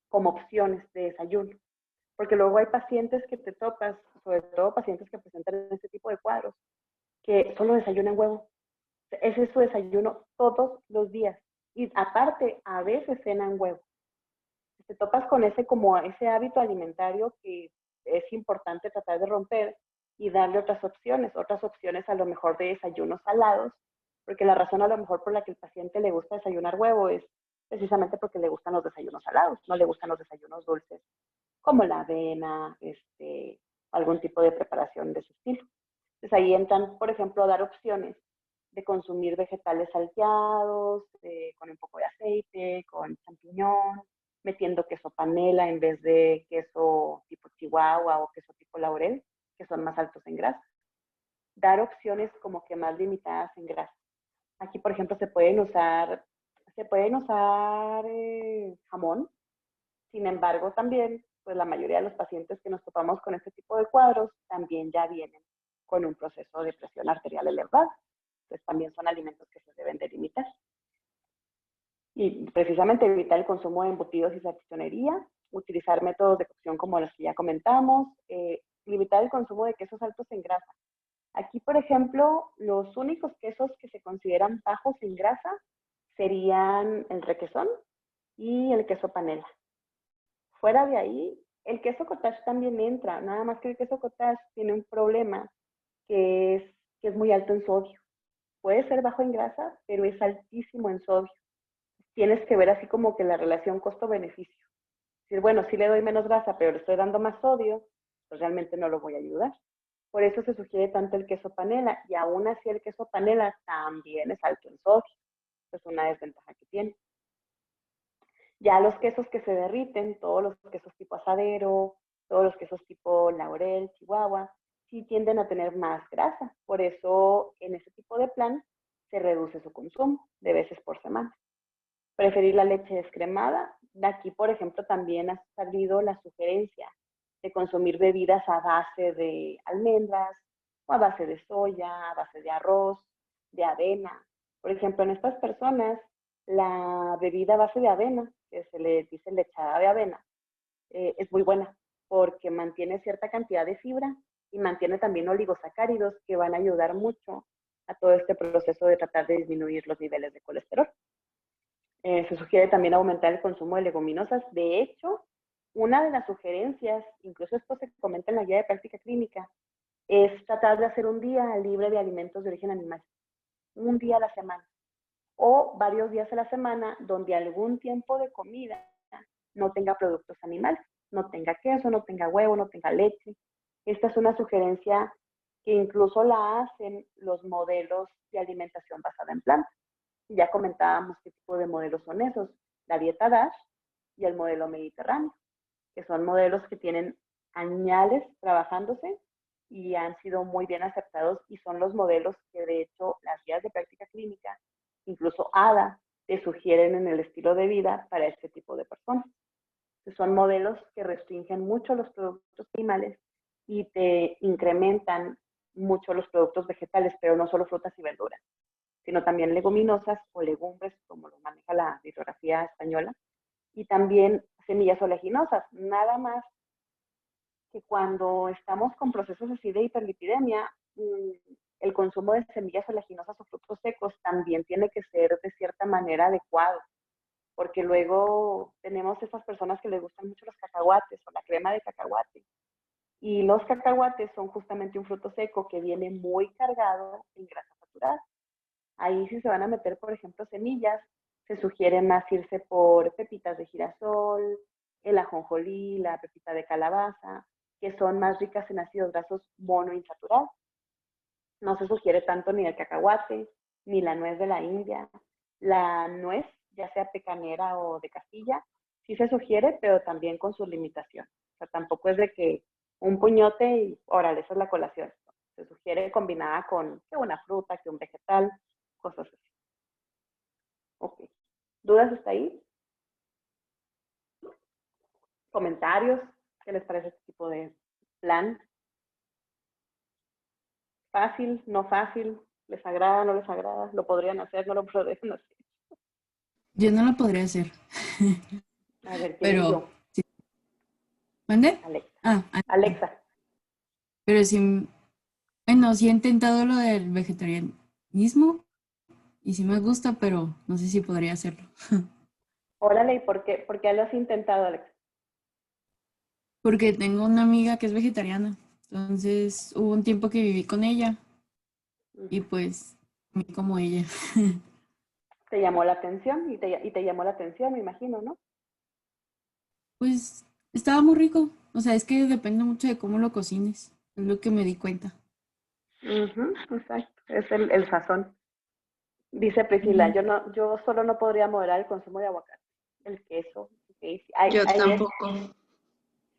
como opciones de desayuno. Porque luego hay pacientes que te topas, sobre todo pacientes que presentan este tipo de cuadros, que solo desayunan huevo. Ese es su desayuno todos los días. Y aparte, a veces cenan huevo. Te topas con ese hábito alimentario que es importante tratar de romper y darle otras opciones a lo mejor de desayunos salados, porque la razón a lo mejor por la que el paciente le gusta desayunar huevo es precisamente porque le gustan los desayunos salados, no le gustan los desayunos dulces, como la avena, algún tipo de preparación de ese estilo. Entonces ahí entran, por ejemplo, a dar opciones de consumir vegetales salteados, con un poco de aceite, con champiñón, metiendo queso panela en vez de queso tipo chihuahua o queso tipo laurel, que son más altos en grasa. Dar opciones como que más limitadas en grasa. Aquí, por ejemplo, se pueden usar jamón. Sin embargo, también, pues la mayoría de los pacientes que nos topamos con este tipo de cuadros también ya vienen con un proceso de presión arterial elevada. Entonces, también son alimentos que se deben de limitar. Y precisamente evitar el consumo de embutidos y salchichonería, utilizar métodos de cocción como los que ya comentamos, limitar el consumo de quesos altos en grasa. Aquí, por ejemplo, los únicos quesos que se consideran bajos en grasa serían el requesón y el queso panela. Fuera de ahí, el queso cottage también entra, nada más que el queso cottage tiene un problema que es muy alto en sodio. Puede ser bajo en grasa, pero es altísimo en sodio. Tienes que ver así como que la relación costo-beneficio. Si bueno, sí le doy menos grasa, pero le estoy dando más sodio, pues realmente no lo voy a ayudar. Por eso se sugiere tanto el queso panela, y aún así el queso panela también es alto en sodio. Es una desventaja que tiene. Ya los quesos que se derriten, todos los quesos tipo asadero, todos los quesos tipo laurel, chihuahua, sí tienden a tener más grasa. Por eso en ese tipo de plan se reduce su consumo de veces por semana. Preferir la leche descremada. De aquí, por ejemplo, también ha salido la sugerencia de consumir bebidas a base de almendras, o a base de soya, a base de arroz, de avena. Por ejemplo, en estas personas, la bebida a base de avena, que se le dice lechada de avena, es muy buena porque mantiene cierta cantidad de fibra y mantiene también oligosacáridos que van a ayudar mucho a todo este proceso de tratar de disminuir los niveles de colesterol. Se sugiere también aumentar el consumo de leguminosas. De hecho, una de las sugerencias, incluso esto se comenta en la guía de práctica clínica, es tratar de hacer un día libre de alimentos de origen animal, un día a la semana, o varios días a la semana donde algún tiempo de comida no tenga productos animales, no tenga queso, no tenga huevo, no tenga leche. Esta es una sugerencia que incluso la hacen los modelos de alimentación basada en plantas. Ya comentábamos qué tipo de modelos son esos, la dieta DASH y el modelo mediterráneo, que son modelos que tienen añales trabajándose y han sido muy bien aceptados y son los modelos que de hecho las guías de práctica clínica, incluso ADA, te sugieren en el estilo de vida para este tipo de personas. Son modelos que restringen mucho los productos animales y te incrementan mucho los productos vegetales, pero no solo frutas y verduras, sino también leguminosas o legumbres, como lo maneja la bibliografía española, y también semillas oleaginosas. Nada más que cuando estamos con procesos así de hiperlipidemia, el consumo de semillas oleaginosas o frutos secos también tiene que ser de cierta manera adecuado, porque luego tenemos esas personas que les gustan mucho los cacahuates o la crema de cacahuate. Y los cacahuates son justamente un fruto seco que viene muy cargado en grasa saturada. Ahí si se van a meter, por ejemplo, semillas, se sugiere más irse por pepitas de girasol, el ajonjolí, la pepita de calabaza, que son más ricas en ácidos grasos monoinsaturados. No se sugiere tanto ni el cacahuate, ni la nuez de la India. La nuez, ya sea pecanera o de Castilla, sí se sugiere, pero también con sus limitaciones. O sea, tampoco es de que un puñote y, órale, esa es la colación. Se sugiere combinada con que una fruta, que un vegetal, cosas así. Ok. ¿Dudas hasta ahí? ¿Comentarios? ¿Qué les parece este tipo de plan? ¿Fácil? ¿No fácil? ¿Les agrada? ¿No les agrada? ¿Lo podrían hacer? ¿No lo podrían hacer? Yo no lo podría hacer. A ver, ¿quién es Pero, yo? sí. ¿Mande? Alexa. Ah, Alexa. pero sí, bueno, sí he intentado lo del vegetarianismo y sí me gusta, pero no sé si podría hacerlo. Órale, ¿y por qué lo has intentado, Alexa? Porque tengo una amiga que es vegetariana. Entonces hubo un tiempo que viví con ella y pues comí como ella. Te llamó la atención y te llamó la atención, me imagino, ¿no? Pues estaba muy rico. O sea, es que depende mucho de cómo lo cocines. Es lo que me di cuenta. Exacto, es el sazón. Dice Priscila, Ujú. yo solo no podría moderar el consumo de aguacate, el queso. Okay. Sí, Yo tampoco.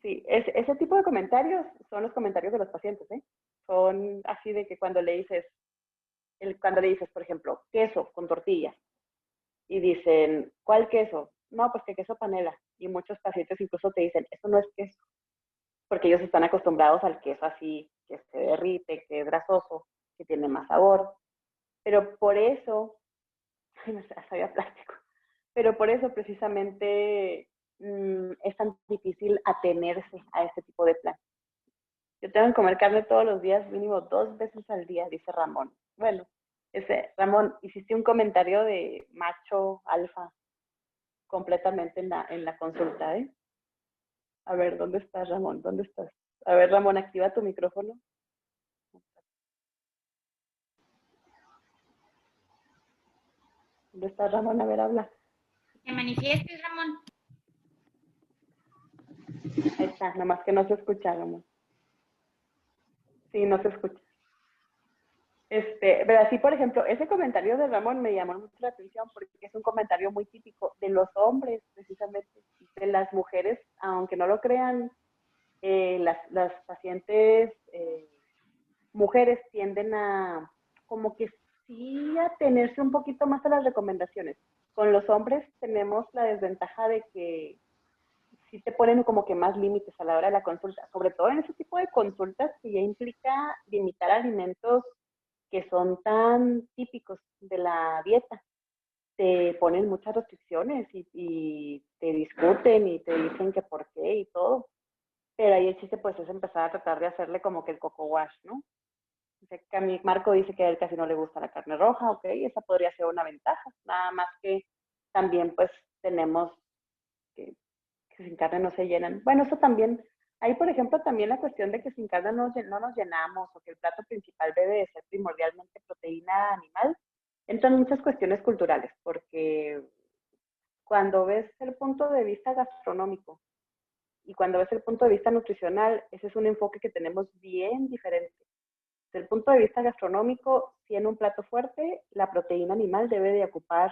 sí, ese tipo de comentarios son los comentarios de los pacientes, ¿eh? Son así de que cuando le dices, por ejemplo, queso con tortillas, y dicen, ¿cuál queso? No, pues que queso panela. Y muchos pacientes incluso te dicen, eso no es queso, porque ellos están acostumbrados al queso así, que se derrite, que es grasoso, que tiene más sabor. Pero por eso, ay, no sé, sabía plástico, pero por eso precisamente es tan difícil atenerse a este tipo de plan. Yo tengo que comer carne todos los días, mínimo 2 veces al día, dice Ramón. Bueno, Ramón, hiciste un comentario de macho alfa completamente en la consulta, ¿eh? A ver, ¿dónde estás, Ramón? ¿Dónde estás? A ver, Ramón, activa tu micrófono. ¿Dónde estás, Ramón? A ver, habla. ¿Te manifiestes, Ramón? Ahí está, nomás que no se escucha, Ramón. Sí, no se escucha. Pero así, por ejemplo, ese comentario de Ramón me llamó mucho la atención porque es un comentario muy típico de los hombres, precisamente. De las mujeres, aunque no lo crean, las pacientes mujeres tienden a como que sí a tenerse un poquito más a las recomendaciones. Con los hombres tenemos la desventaja de que sí te ponen como que más límites a la hora de la consulta, sobre todo en ese tipo de consultas que ya implica limitar alimentos que son tan típicos de la dieta. Te ponen muchas restricciones y te discuten y te dicen que por qué y todo. Pero ahí el chiste pues es empezar a tratar de hacerle como que el coco wash, ¿no? Marco dice que a él casi no le gusta la carne roja, ok, esa podría ser una ventaja, nada más que también pues tenemos que sin carne no se llenan. Bueno, eso también, hay por ejemplo también la cuestión de que sin carne no nos llenamos o que el plato principal debe de ser primordialmente proteína animal. Entran muchas cuestiones culturales, porque cuando ves el punto de vista gastronómico y cuando ves el punto de vista nutricional, ese es un enfoque que tenemos bien diferente. Desde el punto de vista gastronómico, si en un plato fuerte, la proteína animal debe de ocupar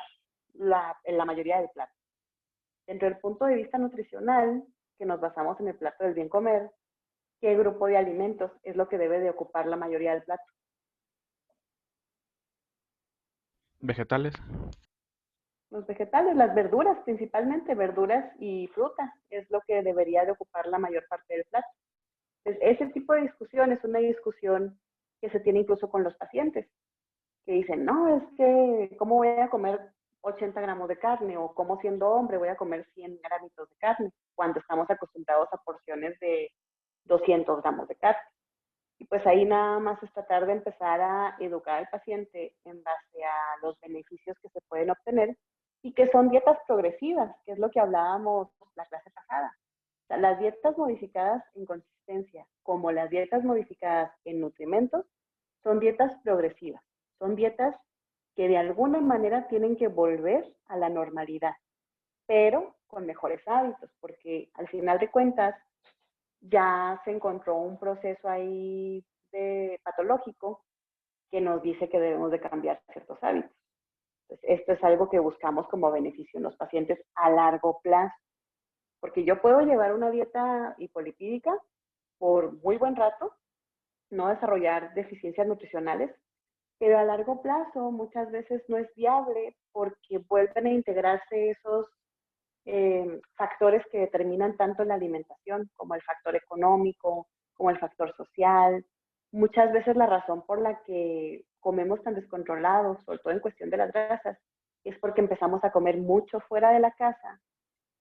en la mayoría del plato. Dentro del punto de vista nutricional, que nos basamos en el plato del bien comer, ¿qué grupo de alimentos es lo que debe de ocupar la mayoría del plato? Vegetales. Los vegetales, las verduras principalmente, verduras y frutas, es lo que debería de ocupar la mayor parte del plato. Entonces, ese tipo de discusión es una discusión que se tiene incluso con los pacientes, que dicen, no, es que, ¿cómo voy a comer 80 gramos de carne? O ¿cómo siendo hombre voy a comer 100 gramitos de carne? Cuando estamos acostumbrados a porciones de 200 gramos de carne. Y pues ahí nada más es tratar de empezar a educar al paciente en base a los beneficios que se pueden obtener y que son dietas progresivas, que es lo que hablábamos la clase pasada. O sea, las dietas modificadas en consistencia, como las dietas modificadas en nutrimentos, son dietas progresivas. Son dietas que de alguna manera tienen que volver a la normalidad, pero con mejores hábitos, porque al final de cuentas ya se encontró un proceso ahí patológico que nos dice que debemos de cambiar ciertos hábitos. Entonces, esto es algo que buscamos como beneficio en los pacientes a largo plazo, porque yo puedo llevar una dieta hipolipídica por muy buen rato, no desarrollar deficiencias nutricionales, pero a largo plazo muchas veces no es viable porque vuelven a integrarse esos factores que determinan tanto la alimentación, como el factor económico, como el factor social. Muchas veces la razón por la que comemos tan descontrolados, sobre todo en cuestión de las grasas, es porque empezamos a comer mucho fuera de la casa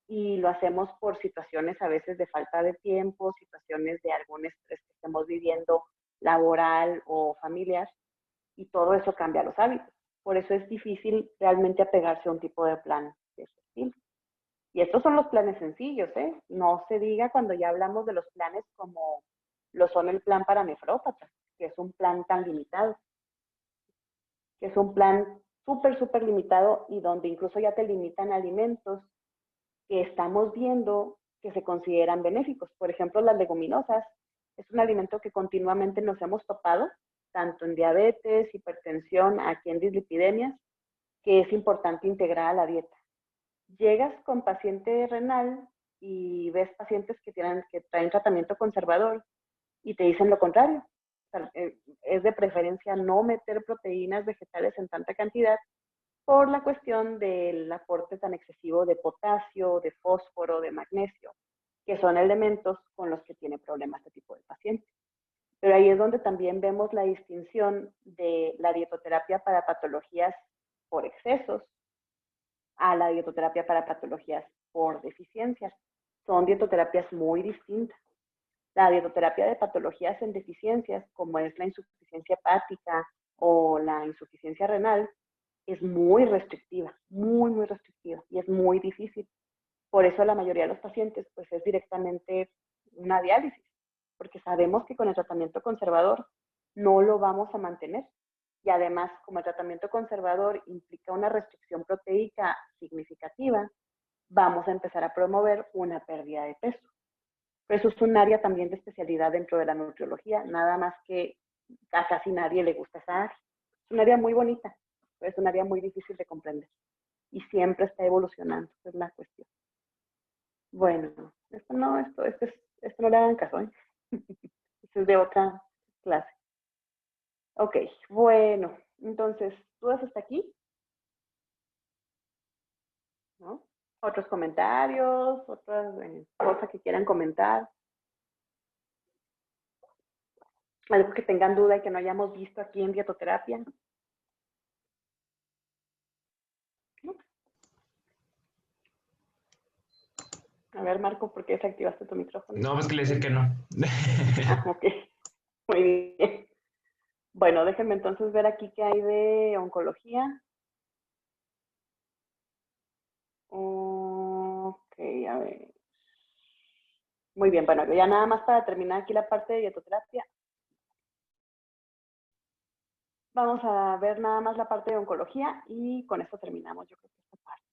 y lo hacemos por situaciones a veces de falta de tiempo, situaciones de algún estrés que estemos viviendo laboral o familiar, y todo eso cambia los hábitos. Por eso es difícil realmente apegarse a un tipo de plan de ese estilo. Y estos son los planes sencillos, ¿eh? No se diga cuando ya hablamos de los planes como lo son el plan para nefrópatas, que es un plan tan limitado, que es un plan súper limitado y donde incluso ya te limitan alimentos que estamos viendo que se consideran benéficos. Por ejemplo, las leguminosas es un alimento que continuamente nos hemos topado, tanto en diabetes, hipertensión, aquí en dislipidemias, que es importante integrar a la dieta. Llegas con paciente renal y ves pacientes que traen tratamiento conservador y te dicen lo contrario. O sea, es de preferencia no meter proteínas vegetales en tanta cantidad por la cuestión del aporte tan excesivo de potasio, de fósforo, de magnesio, que son elementos con los que tiene problemas este tipo de paciente. Pero ahí es donde también vemos la distinción de la dietoterapia para patologías por excesos a la dietoterapia para patologías por deficiencias. Son dietoterapias muy distintas. La dietoterapia de patologías en deficiencias, como es la insuficiencia hepática o la insuficiencia renal, es muy restrictiva, muy restrictiva y es muy difícil. Por eso la mayoría de los pacientes pues es directamente una diálisis, porque sabemos que con el tratamiento conservador no lo vamos a mantener. Y además, como el tratamiento conservador implica una restricción proteica significativa, vamos a empezar a promover una pérdida de peso. Pero eso es un área también de especialidad dentro de la nutriología, nada más que a casi nadie le gusta esa área. Es un área muy bonita, pero es un área muy difícil de comprender. Y siempre está evolucionando, es la cuestión. Bueno, esto no le hagan caso, ¿eh? Esto es de otra clase. Ok, bueno, entonces, ¿dudas hasta aquí? ¿No? ¿Otros comentarios? ¿Otras cosas que quieran comentar? ¿Algo que tengan duda y que no hayamos visto aquí en dietoterapia? ¿No? A ver, Marco, ¿por qué desactivaste tu micrófono? No, pues que le decir que no. Ah, ok. Muy bien. Bueno, déjenme entonces ver aquí qué hay de oncología. Ok, a ver. Muy bien, bueno, ya nada más para terminar aquí la parte de dietoterapia. Vamos a ver nada más la parte de oncología y con esto terminamos, yo creo que esta parte.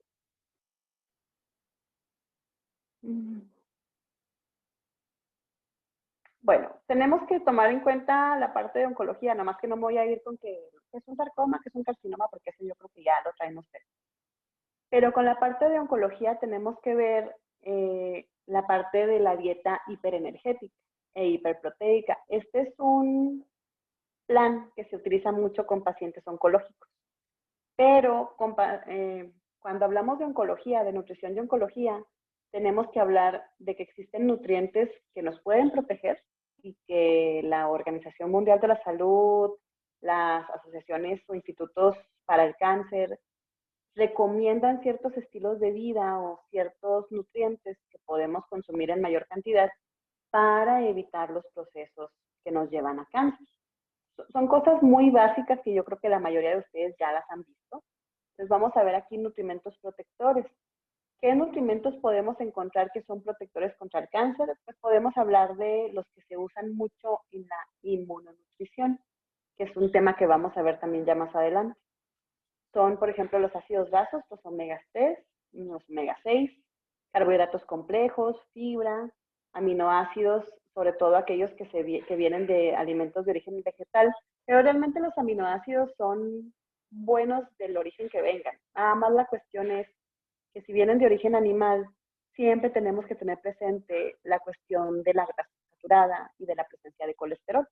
Bueno, tenemos que tomar en cuenta la parte de oncología, nada más que no me voy a ir con que es un sarcoma, que es un carcinoma, porque eso yo creo que ya lo traen ustedes. Pero con la parte de oncología tenemos que ver la parte de la dieta hiperenergética e hiperproteica. Este es un plan que se utiliza mucho con pacientes oncológicos. Pero cuando hablamos de oncología, de nutrición de oncología, tenemos que hablar de que existen nutrientes que nos pueden proteger y que la Organización Mundial de la Salud, las asociaciones o institutos para el cáncer recomiendan ciertos estilos de vida o ciertos nutrientes que podemos consumir en mayor cantidad para evitar los procesos que nos llevan a cáncer. Son cosas muy básicas que yo creo que la mayoría de ustedes ya las han visto. Entonces vamos a ver aquí nutrimentos protectores. ¿Qué nutrimentos podemos encontrar que son protectores contra el cáncer? Pues podemos hablar de los que se usan mucho en la inmunonutrición, que es un tema que vamos a ver también ya más adelante. Son, por ejemplo, los ácidos grasos, los omega 3, los omega 6, carbohidratos complejos, fibra, aminoácidos, sobre todo aquellos que vienen de alimentos de origen vegetal. Pero realmente los aminoácidos son buenos del origen que vengan. Nada más la cuestión es que si vienen de origen animal, siempre tenemos que tener presente la cuestión de la grasa saturada y de la presencia de colesterol.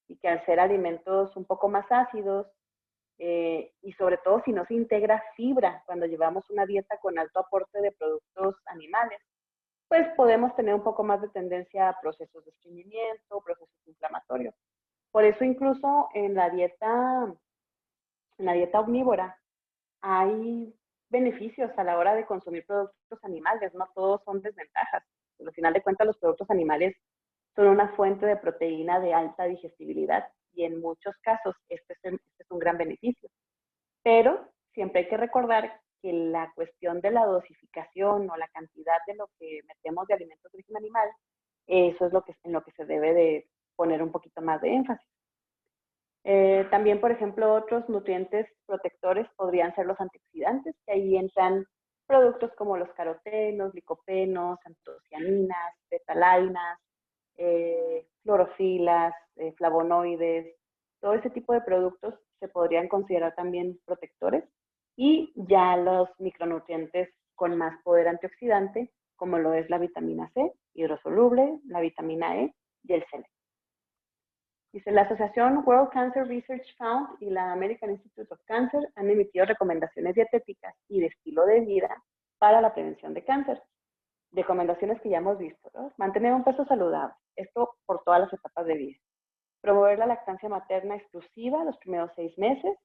Y que al ser alimentos un poco más ácidos, y sobre todo si no se integra fibra cuando llevamos una dieta con alto aporte de productos animales, pues podemos tener un poco más de tendencia a procesos de estreñimiento, procesos inflamatorios. Por eso incluso en la dieta omnívora hay beneficios a la hora de consumir productos animales, no todos son desventajas. Al final de cuentas, los productos animales son una fuente de proteína de alta digestibilidad y en muchos casos este es un gran beneficio. Pero siempre hay que recordar que la cuestión de la dosificación o la cantidad de lo que metemos de alimentos de origen animal, eso es en lo que se debe de poner un poquito más de énfasis. También, por ejemplo, otros nutrientes protectores podrían ser los antioxidantes, que ahí entran productos como los carotenos, licopenos, antocianinas, betalainas, clorofilas, flavonoides, todo ese tipo de productos se podrían considerar también protectores. Y ya los micronutrientes con más poder antioxidante, como lo es la vitamina C, hidrosoluble, la vitamina E y el selenio. Dice, la Asociación World Cancer Research Fund y la American Institute of Cancer han emitido recomendaciones dietéticas y de estilo de vida para la prevención de cáncer. Recomendaciones que ya hemos visto, ¿no? Mantener un peso saludable, esto por todas las etapas de vida. Promover la lactancia materna exclusiva los primeros 6 meses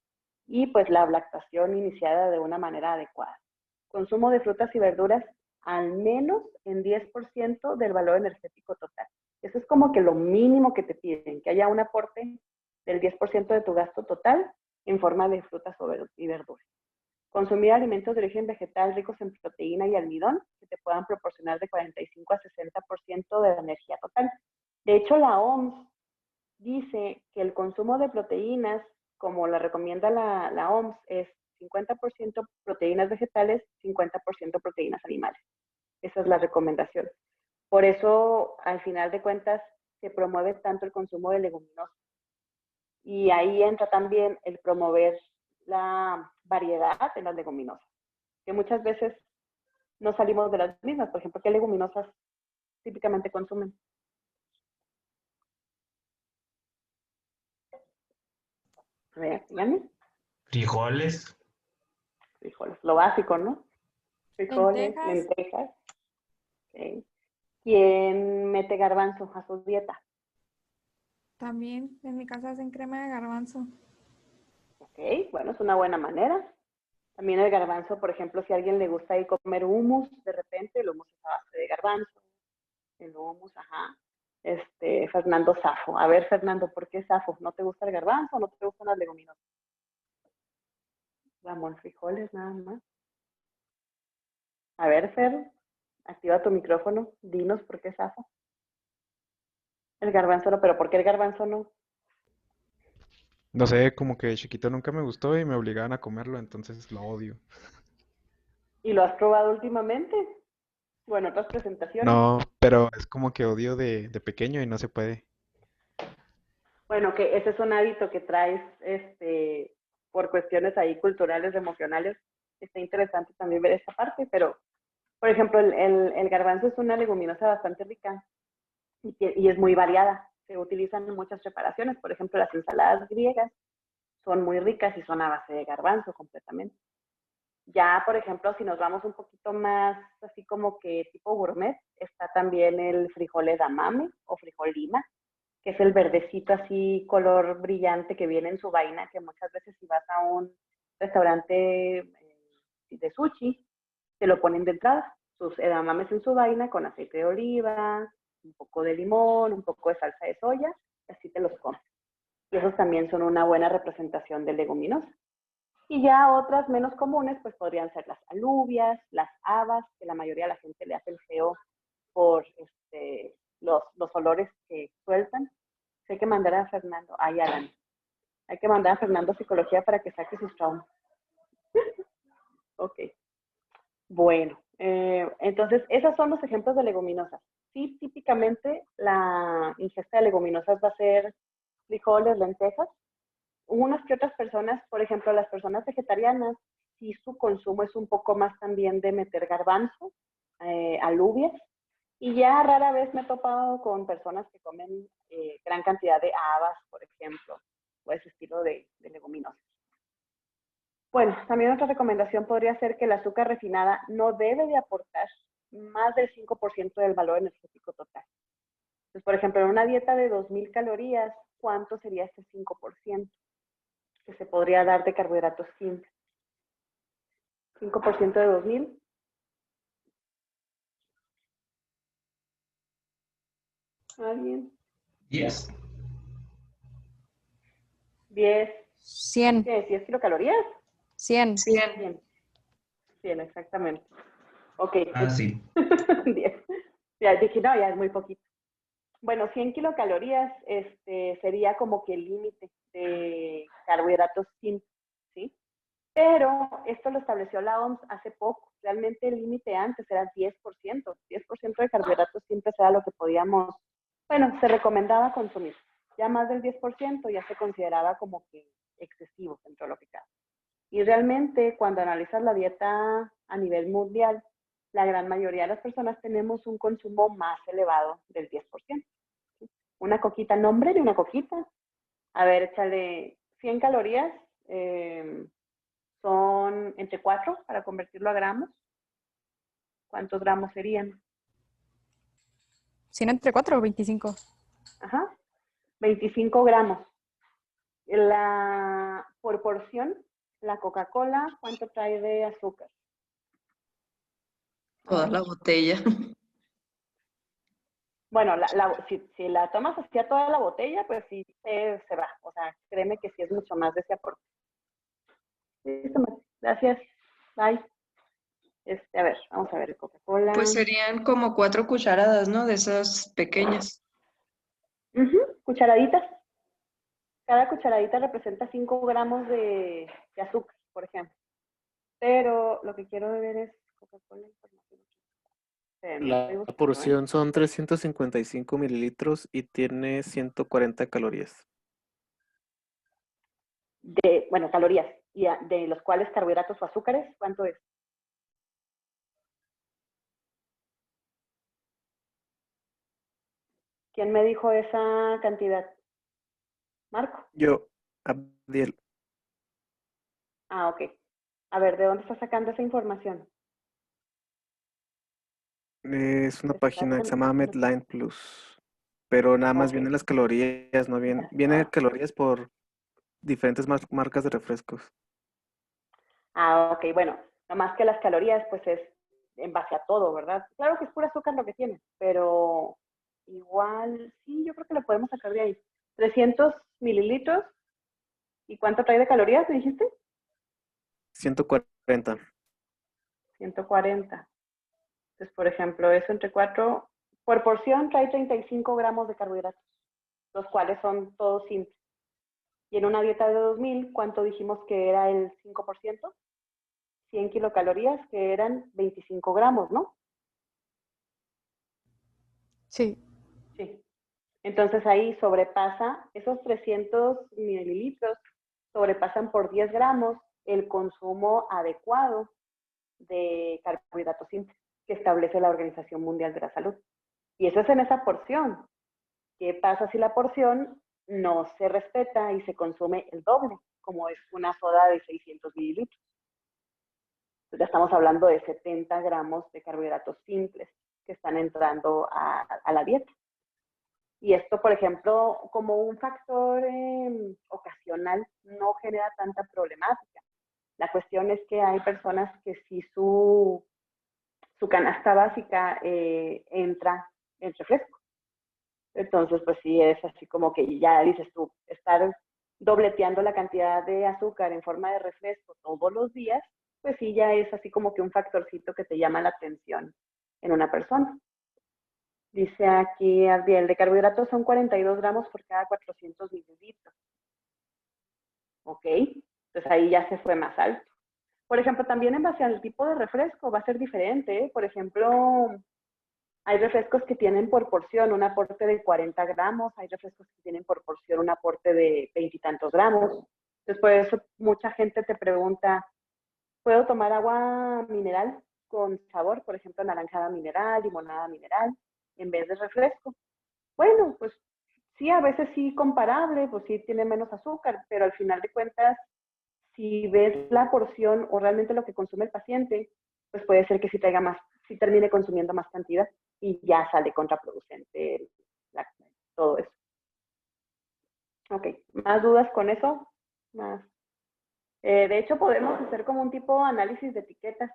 y pues la lactación iniciada de una manera adecuada. Consumo de frutas y verduras al menos en 10% del valor energético total. Eso es como que lo mínimo que te piden, que haya un aporte del 10% de tu gasto total en forma de frutas y verduras. Consumir alimentos de origen vegetal ricos en proteína y almidón que te puedan proporcionar de 45 a 60% de la energía total. De hecho, la OMS dice que el consumo de proteínas, como la recomienda la OMS, es 50% proteínas vegetales, 50% proteínas animales. Esa es la recomendación. Por eso, al final de cuentas, se promueve tanto el consumo de leguminosas. Y ahí entra también el promover la variedad de las leguminosas, que muchas veces no salimos de las mismas. Por ejemplo, ¿qué leguminosas típicamente consumen? A ver, díganme. Frijoles. Frijoles, lo básico, ¿no? Frijoles, lentejas. Okay. ¿Quién mete garbanzo a su dieta? También en mi casa hacen crema de garbanzo. Ok, bueno, es una buena manera. También el garbanzo, por ejemplo, si a alguien le gusta ir comer hummus, de repente el hummus es a base de garbanzo. El hummus, ajá. Fernando Safo. A ver, Fernando, ¿por qué Safo? ¿No te gusta el garbanzo o no te gustan las leguminosas? Ramón, frijoles, nada más. A ver, Fer, activa tu micrófono. Dinos por qué Safo. El garbanzo no, pero ¿por qué el garbanzo no? No sé, como que de chiquito nunca me gustó y me obligaban a comerlo, entonces lo odio. ¿Y lo has probado últimamente? O en otras presentaciones. No, pero es como que odio de pequeño y no se puede. Bueno, que ese es un hábito que traes por cuestiones ahí culturales, emocionales. Está interesante también ver esa parte, pero, por ejemplo, el garbanzo es una leguminosa bastante rica y es muy variada. Se utilizan en muchas preparaciones. Por ejemplo, las ensaladas griegas son muy ricas y son a base de garbanzo completamente. Ya, por ejemplo, si nos vamos un poquito más así como que tipo gourmet, está también el frijol edamame o frijol lima, que es el verdecito así color brillante que viene en su vaina, que muchas veces si vas a un restaurante de sushi, te lo ponen de entrada, sus edamames en su vaina con aceite de oliva, un poco de limón, un poco de salsa de soya, y así te los comes. Y esos también son una buena representación de leguminosa. Y ya otras menos comunes, pues podrían ser las alubias, las habas, que la mayoría de la gente le hace el feo por los olores que sueltan. Hay que mandar a Fernando, ay Alan, hay que mandar a Fernando a psicología para que saque sus traumas. Ok, bueno, entonces esos son los ejemplos de leguminosas. Sí, típicamente la ingesta de leguminosas va a ser frijoles, lentejas. Unas que otras personas, por ejemplo, las personas vegetarianas, sí su consumo es un poco más también de meter garbanzo, alubias, y ya rara vez me he topado con personas que comen gran cantidad de habas, por ejemplo, o ese estilo de leguminosas. Bueno, también otra recomendación podría ser que el azúcar refinada no debe de aportar más del 5% del valor energético total. Entonces, por ejemplo, en una dieta de 2.000 calorías, ¿cuánto sería este 5% que se podría dar de carbohidratos simples? 5% de 2.000. ¿Alguien? 10. 10. 100. ¿Qué? ¿10 kilocalorías? 100. 100. 100, exactamente. Ok, Ah, sí. 10. Ya dije, no, ya es muy poquito. Bueno, 100 kilocalorías sería como que el límite de carbohidratos simples, ¿sí? Pero esto lo estableció la OMS hace poco. Realmente el límite antes era 10%. 10% de carbohidratos simples era lo que podíamos, bueno, se recomendaba consumir. Ya más del 10% ya se consideraba como que excesivo dentro de lo que cabe. Y realmente cuando analizas la dieta a nivel mundial, la gran mayoría de las personas tenemos un consumo más elevado del 10%. ¿Sí? Una coquita, nombre de una coquita. A ver, échale 100 calorías. Son entre 4 para convertirlo a gramos. ¿Cuántos gramos serían? 100 entre 4 o 25. Ajá, 25 gramos. Por porción, la Coca-Cola, ¿cuánto trae de azúcar? Toda la botella. Bueno, si la tomas así a toda la botella, pues sí se va. O sea, créeme que sí es mucho más de ese aporte. Listo, gracias. Bye. A ver, vamos a ver, Coca-Cola. Pues serían como 4 cucharadas, ¿no? De esas pequeñas. Cucharaditas. Cada cucharadita representa 5 gramos de azúcar, por ejemplo. Pero lo que quiero ver es Coca-Cola información. La porción son 355 mililitros y tiene 140 calorías. Bueno, calorías. Y de los cuales carbohidratos o azúcares, ¿cuánto es? ¿Quién me dijo esa cantidad? ¿Marco? Yo, Abdiel. Ah, ok. A ver, ¿de dónde está sacando esa información? Es una ¿Estás página que se en- llama Medline Plus. Pero nada más Ok. vienen las calorías, no vienen calorías por diferentes marcas de refrescos. Ah, ok, bueno, nomás que las calorías, pues es en base a todo, ¿verdad? Claro que es pura azúcar lo que tiene, pero igual, sí, yo creo que le podemos sacar de ahí. 300 mililitros. ¿Y cuánto trae de calorías, me dijiste? 140. 140. Entonces, por ejemplo, eso entre 4, por porción trae 35 gramos de carbohidratos, los cuales son todos simples. Y en una dieta de 2000, ¿cuánto dijimos que era el 5%? 100 kilocalorías, que eran 25 gramos, ¿no? Sí. Sí. Entonces ahí sobrepasa, esos 300 mililitros sobrepasan por 10 gramos el consumo adecuado de carbohidratos simples que establece la Organización Mundial de la Salud. Y eso es en esa porción. ¿Qué pasa si la porción no se respeta y se consume el doble, como es una soda de 600 mililitros? Entonces ya estamos hablando de 70 gramos de carbohidratos simples que están entrando a la dieta. Y esto, por ejemplo, como un factor ocasional, no genera tanta problemática. La cuestión es que hay personas que si su canasta básica entra en refresco. Entonces, pues sí, es así como que ya dices tú, estar dobleteando la cantidad de azúcar en forma de refresco todos los días, pues sí, ya es así como que un factorcito que te llama la atención en una persona. Dice aquí, Abdiel, de carbohidratos son 42 gramos por cada 400 mililitros. Ok, entonces ahí ya se fue más alto. Por ejemplo, también en base al tipo de refresco va a ser diferente, ¿eh? Por ejemplo, hay refrescos que tienen por porción un aporte de 40 gramos, hay refrescos que tienen por porción un aporte de 20 y tantos gramos. Entonces, por eso mucha gente te pregunta, ¿puedo tomar agua mineral con sabor? Por ejemplo, naranjada mineral, limonada mineral, en vez de refresco. Bueno, pues sí, a veces sí comparable, pues sí tiene menos azúcar, pero al final de cuentas, si ves la porción o realmente lo que consume el paciente, pues puede ser que sí traiga más, sí termine consumiendo más cantidad y ya sale contraproducente todo eso. Ok, ¿más dudas con eso? Más. De hecho, podemos hacer como un tipo de análisis de etiquetas.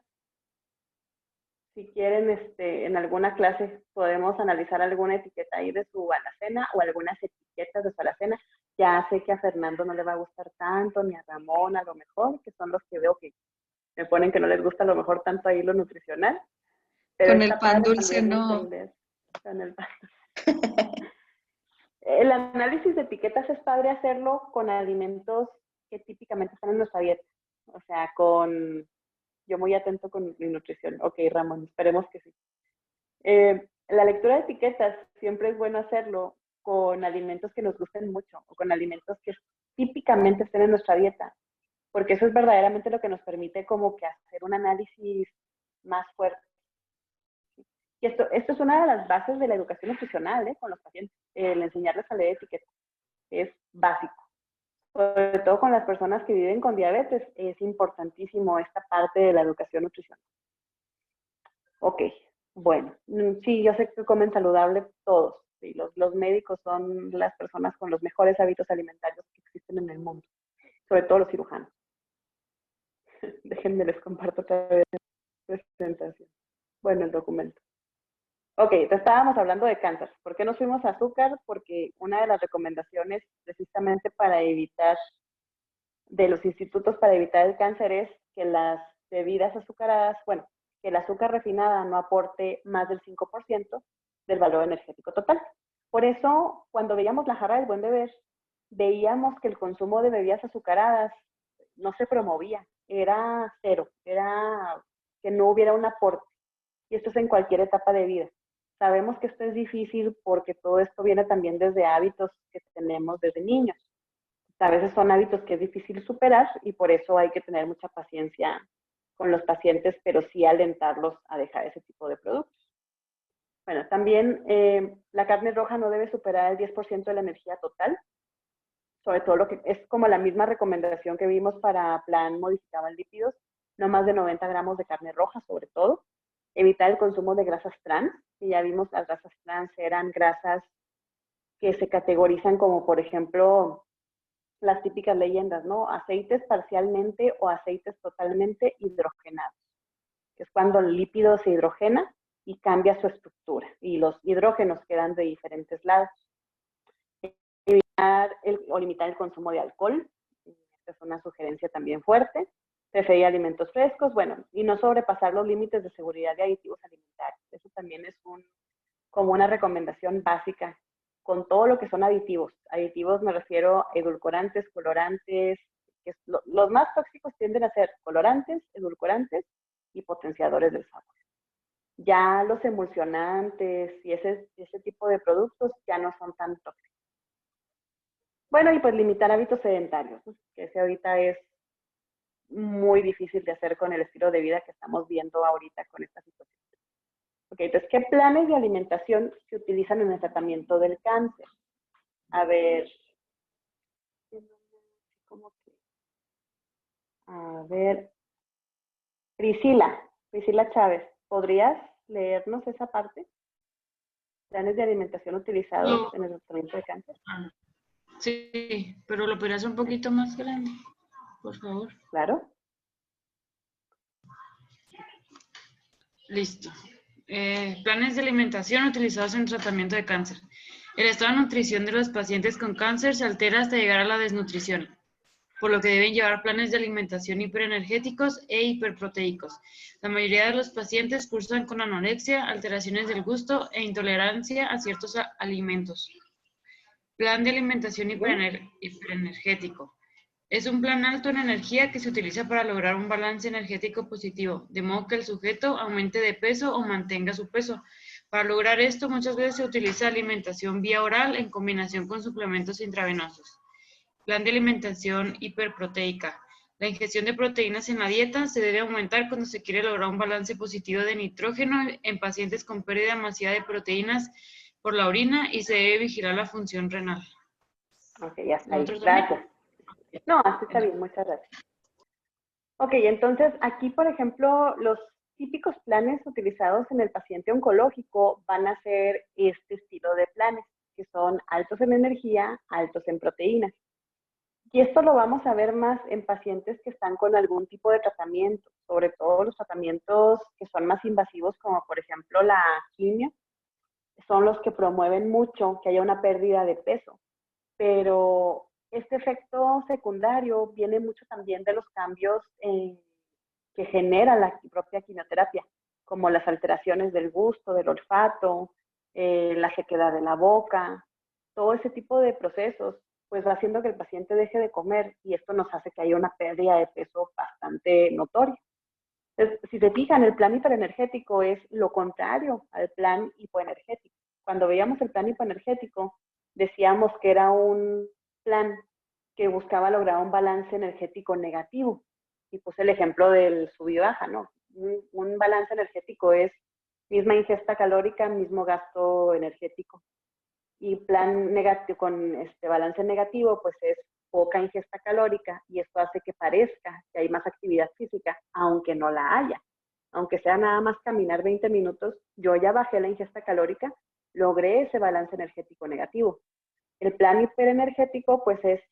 Si quieren, en alguna clase podemos analizar alguna etiqueta ahí de su alacena o algunas etiquetas de su alacena. Ya sé que a Fernando no le va a gustar tanto, ni a Ramón a lo mejor, que son los que veo que me ponen que no les gusta a lo mejor tanto ahí lo nutricional. Pero Con el está pan padre dulce también no. entender con el pan. El análisis de etiquetas es padre hacerlo con alimentos que típicamente están en nuestra dieta. O sea, yo muy atento con mi nutrición. Ok, Ramón, esperemos que sí. La lectura de etiquetas siempre es bueno hacerlo con alimentos que nos gusten mucho o con alimentos que típicamente estén en nuestra dieta, porque eso es verdaderamente lo que nos permite como que hacer un análisis más fuerte. Y esto es una de las bases de la educación nutricional con los pacientes, el enseñarles a leer etiquetas. Es básico. Sobre todo con las personas que viven con diabetes, es importantísimo esta parte de la educación nutricional. Ok, bueno, sí, yo sé que comen saludable todos. Sí, los médicos son las personas con los mejores hábitos alimentarios que existen en el mundo, sobre todo los cirujanos. Déjenme les comparto otra vez la presentación. Bueno, el documento. Ok, te estábamos hablando de cáncer. ¿Por qué nos fuimos a azúcar? Porque una de las recomendaciones precisamente para evitar, de los institutos para evitar el cáncer es que las bebidas azucaradas, bueno, que el azúcar refinada no aporte más del 5% del valor energético total. Por eso, cuando veíamos la jarra del buen beber, veíamos que el consumo de bebidas azucaradas no se promovía, era cero, era que no hubiera un aporte. Y esto es en cualquier etapa de vida. Sabemos que esto es difícil porque todo esto viene también desde hábitos que tenemos desde niños. A veces son hábitos que es difícil superar y por eso hay que tener mucha paciencia con los pacientes, pero sí alentarlos a dejar ese tipo de productos. Bueno, también la carne roja no debe superar el 10% de la energía total, sobre todo lo que es como la misma recomendación que vimos para plan modificado en lípidos, no más de 90 gramos de carne roja sobre todo. Evitar el consumo de grasas trans, y ya vimos las grasas trans eran grasas que se categorizan como, por ejemplo, las típicas leyendas, ¿no? Aceites parcialmente o aceites totalmente hidrogenados, que es cuando el lípido se hidrogena y cambia su estructura y los hidrógenos quedan de diferentes lados. O limitar el consumo de alcohol, esta es una sugerencia también fuerte. Preferir alimentos frescos, bueno, y no sobrepasar los límites de seguridad de aditivos alimentarios. Eso también es como una recomendación básica con todo lo que son aditivos. Aditivos me refiero a edulcorantes, colorantes, que los más tóxicos tienden a ser colorantes, edulcorantes y potenciadores del sabor. Ya los emulsionantes y ese tipo de productos ya no son tan tóxicos. Bueno, y pues limitar hábitos sedentarios, ¿no? Que ese ahorita es muy difícil de hacer con el estilo de vida que estamos viendo ahorita con esta situación. Ok, entonces, ¿qué planes de alimentación se utilizan en el tratamiento del cáncer? A ver, Priscila Chávez, ¿podrías leernos esa parte? Planes de alimentación utilizados en el tratamiento de cáncer. Sí, pero lo podrías un poquito más grande, por favor. Claro. Listo. Planes de alimentación utilizados en tratamiento de cáncer. El estado de nutrición de los pacientes con cáncer se altera hasta llegar a la desnutrición, por lo que deben llevar planes de alimentación hiperenergéticos e hiperproteicos. La mayoría de los pacientes cursan con anorexia, alteraciones del gusto e intolerancia a ciertos alimentos. Plan de alimentación hiperenergético. Es un plan alto en energía que se utiliza para lograr un balance energético positivo, de modo que el sujeto aumente de peso o mantenga su peso. Para lograr esto, muchas veces se utiliza alimentación vía oral en combinación con suplementos intravenosos. Plan de alimentación hiperproteica. La ingestión de proteínas en la dieta se debe aumentar cuando se quiere lograr un balance positivo de nitrógeno en pacientes con pérdida masiva de proteínas por la orina y se debe vigilar la función renal. Ok, ya está ahí. Gracias. No, así está bien, muchas gracias. Ok, entonces aquí, por ejemplo, los típicos planes utilizados en el paciente oncológico van a ser este estilo de planes, que son altos en energía, altos en proteínas. Y esto lo vamos a ver más en pacientes que están con algún tipo de tratamiento, sobre todo los tratamientos que son más invasivos, como por ejemplo la quimio, son los que promueven mucho que haya una pérdida de peso. Pero este efecto secundario viene mucho también de los cambios que genera la propia quimioterapia, como las alteraciones del gusto, del olfato, la sequedad de la boca, todo ese tipo de procesos, pues va haciendo que el paciente deje de comer y esto nos hace que haya una pérdida de peso bastante notoria. Entonces, si se fijan, el plan hiperenergético es lo contrario al plan hipoenergético. Cuando veíamos el plan hipoenergético, decíamos que era un plan que buscaba lograr un balance energético negativo. Y puse el ejemplo del sub y baja, ¿no? Un balance energético es misma ingesta calórica, mismo gasto energético. Y plan negativo, con balance negativo, pues es poca ingesta calórica y esto hace que parezca que hay más actividad física, aunque no la haya. Aunque sea nada más caminar 20 minutos, yo ya bajé la ingesta calórica, logré ese balance energético negativo. El plan hiperenergético, pues es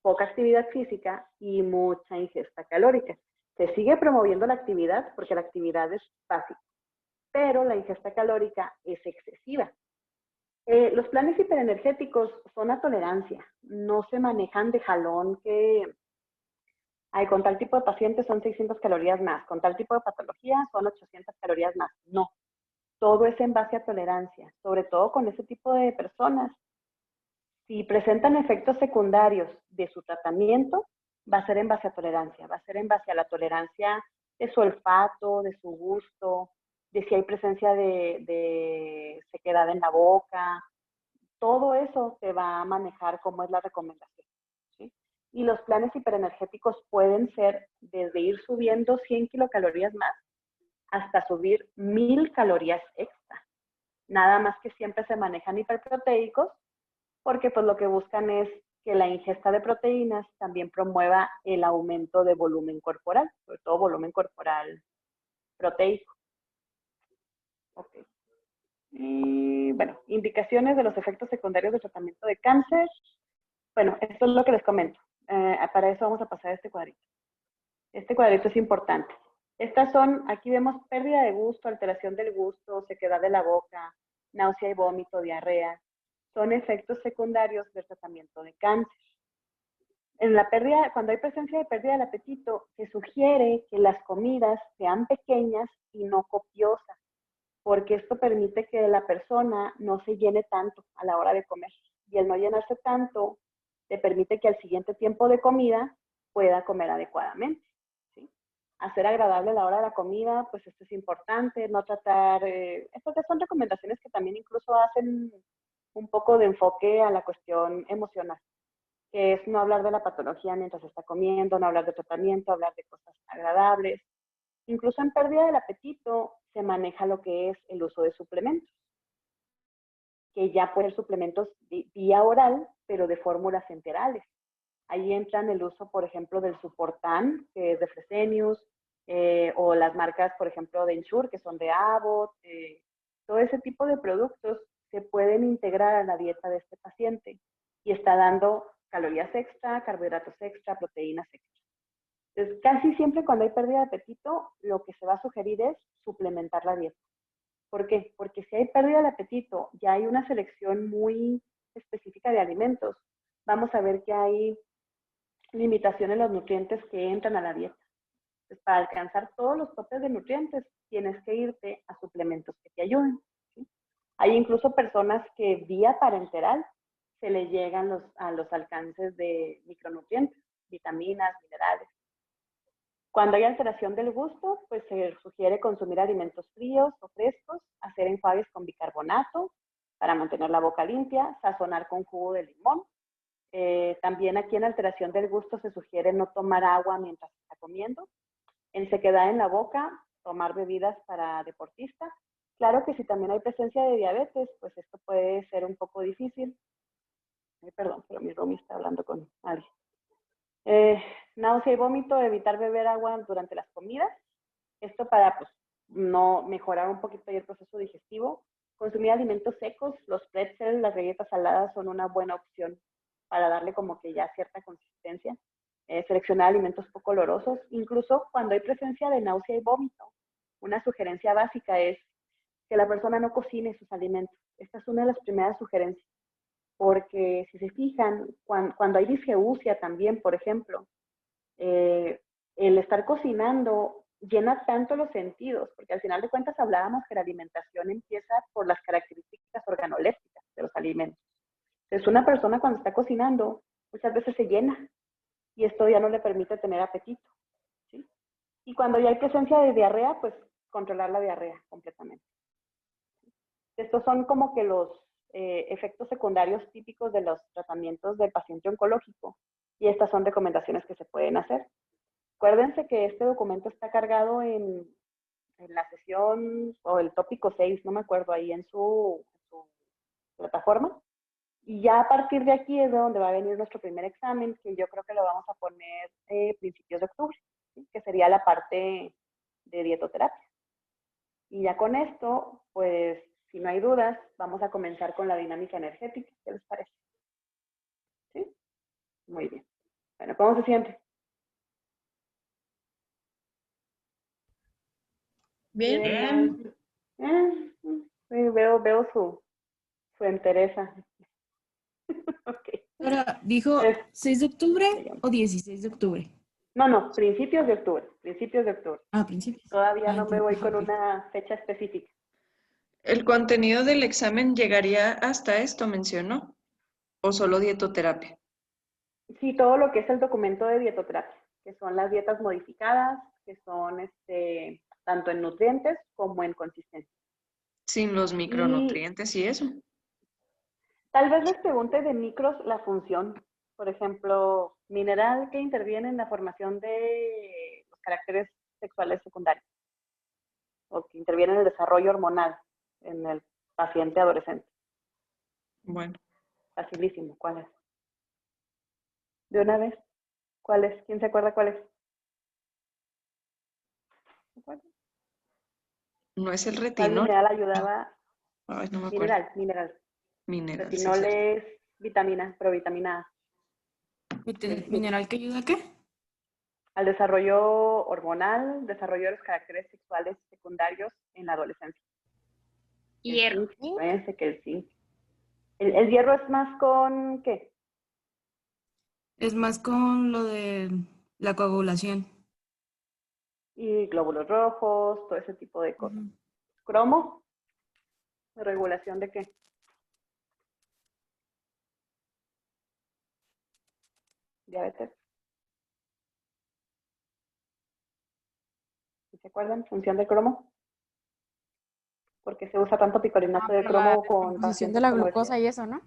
poca actividad física y mucha ingesta calórica. Se sigue promoviendo la actividad porque la actividad es básica, pero la ingesta calórica es excesiva. Los planes hiperenergéticos son a tolerancia, no se manejan de jalón que con tal tipo de paciente son 600 calorías más, con tal tipo de patología son 800 calorías más. No, todo es en base a tolerancia, sobre todo con ese tipo de personas. Si presentan efectos secundarios de su tratamiento, va a ser en base a tolerancia, va a ser en base a la tolerancia de su olfato, de su gusto, de si hay presencia de sequedad en la boca. Todo eso se va a manejar como es la recomendación, ¿sí? Y los planes hiperenergéticos pueden ser desde ir subiendo 100 kilocalorías más hasta subir 1000 calorías extra. Nada más que siempre se manejan hiperproteicos porque pues lo que buscan es que la ingesta de proteínas también promueva el aumento de volumen corporal, sobre todo volumen corporal proteico. Okay. Y bueno, indicaciones de los efectos secundarios del tratamiento de cáncer. Bueno, esto es lo que les comento. Para eso vamos a pasar a este cuadrito. Este cuadrito es importante. Estas son, aquí vemos pérdida de gusto, alteración del gusto, sequedad de la boca, náusea y vómito, diarrea. Son efectos secundarios del tratamiento de cáncer. En la pérdida, cuando hay presencia de pérdida del apetito, se sugiere que las comidas sean pequeñas y no copiosas, porque esto permite que la persona no se llene tanto a la hora de comer. Y el no llenarse tanto le permite que al siguiente tiempo de comida pueda comer adecuadamente. ¿Sí? Hacer agradable la hora de la comida, pues esto es importante, no tratar, estas ya son recomendaciones que también incluso hacen un poco de enfoque a la cuestión emocional, que es no hablar de la patología mientras está comiendo, no hablar de tratamiento, hablar de cosas agradables. Incluso en pérdida del apetito se maneja lo que es el uso de suplementos, que ya pueden ser suplementos vía oral, pero de fórmulas enterales. Ahí entran el uso, por ejemplo, del Suportán, que es de Fresenius, o las marcas, por ejemplo, de Ensure, que son de Abbott. Todo ese tipo de productos se pueden integrar a la dieta de este paciente y está dando calorías extra, carbohidratos extra, proteínas extra. Entonces, casi siempre cuando hay pérdida de apetito, lo que se va a sugerir es suplementar la dieta. ¿Por qué? Porque si hay pérdida de apetito, ya hay una selección muy específica de alimentos, vamos a ver que hay limitación en los nutrientes que entran a la dieta. Entonces, para alcanzar todos los topes de nutrientes, tienes que irte a suplementos que te ayuden. ¿Sí? Hay incluso personas que vía parenteral se le llegan a los alcances de micronutrientes, vitaminas, minerales. Cuando hay alteración del gusto, pues se sugiere consumir alimentos fríos o frescos, hacer enjuagues con bicarbonato para mantener la boca limpia, sazonar con jugo de limón. También aquí en alteración del gusto se sugiere no tomar agua mientras está comiendo. En sequedad en la boca, tomar bebidas para deportistas. Claro que si también hay presencia de diabetes, pues esto puede ser un poco difícil. Perdón, pero mi roomie está hablando con alguien. Náusea y vómito, evitar beber agua durante las comidas. Esto para pues, no mejorar un poquito el proceso digestivo. Consumir alimentos secos, los pretzels, las galletas saladas son una buena opción para darle como que ya cierta consistencia. Seleccionar alimentos poco olorosos, incluso cuando hay presencia de náusea y vómito. Una sugerencia básica es que la persona no cocine sus alimentos. Esta es una de las primeras sugerencias. Porque si se fijan, cuando hay disgeusia también, por ejemplo, el estar cocinando llena tanto los sentidos, porque al final de cuentas hablábamos que la alimentación empieza por las características organolépticas de los alimentos. Entonces, una persona cuando está cocinando muchas veces se llena y esto ya no le permite tener apetito. ¿Sí? Y cuando ya hay presencia de diarrea, pues controlar la diarrea completamente. Estos son como que los efectos secundarios típicos de los tratamientos del paciente oncológico y estas son recomendaciones que se pueden hacer. Acuérdense que este documento está cargado en la sesión o el tópico 6, no me acuerdo, ahí en su plataforma. Y ya a partir de aquí es de donde va a venir nuestro primer examen, que yo creo que lo vamos a poner principios de octubre, ¿sí? Que sería la parte de dietoterapia. Y ya con esto, pues, si no hay dudas, vamos a comenzar con la dinámica energética. ¿Qué les parece? ¿Sí? Muy bien. Bueno, ¿cómo se siente? Bien. Veo su entereza. Ok. Ahora, ¿dijo 6 de octubre o 16 de octubre? No, principios de octubre. Principios de octubre. Ah, principios. Todavía no me voy con ok. una fecha específica. ¿El contenido del examen llegaría hasta esto, mencionó? ¿O solo dietoterapia? Sí, todo lo que es el documento de dietoterapia, que son las dietas modificadas, que son tanto en nutrientes como en consistencia. Sin los micronutrientes y eso. Tal vez les pregunte de micros la función. Por ejemplo, mineral que interviene en la formación de los caracteres sexuales secundarios o que interviene en el desarrollo hormonal en el paciente adolescente. Bueno. Facilísimo. ¿Cuál es? ¿De una vez? ¿Cuál es? ¿Quién se acuerda cuál es? ¿No es el ¿Cuál retinol? mineral ayudaba? Ay, no me acuerdo. Mineral. Retinol es vitamina, provitamina A. ¿Mineral que ayuda a qué? al desarrollo hormonal, desarrollo de los caracteres sexuales secundarios en la adolescencia. Hierro. Acuérdense que el zinc. El hierro es más con, ¿qué? Es más con lo de la coagulación. Y glóbulos rojos, todo ese tipo de cosas. Ujú. Cromo, regulación de qué? Diabetes. ¿Se acuerdan? Función de cromo. Porque se usa tanto picolinato de Por la cromo con composición pacientes de la con glucosa obesidad. y eso, ¿no?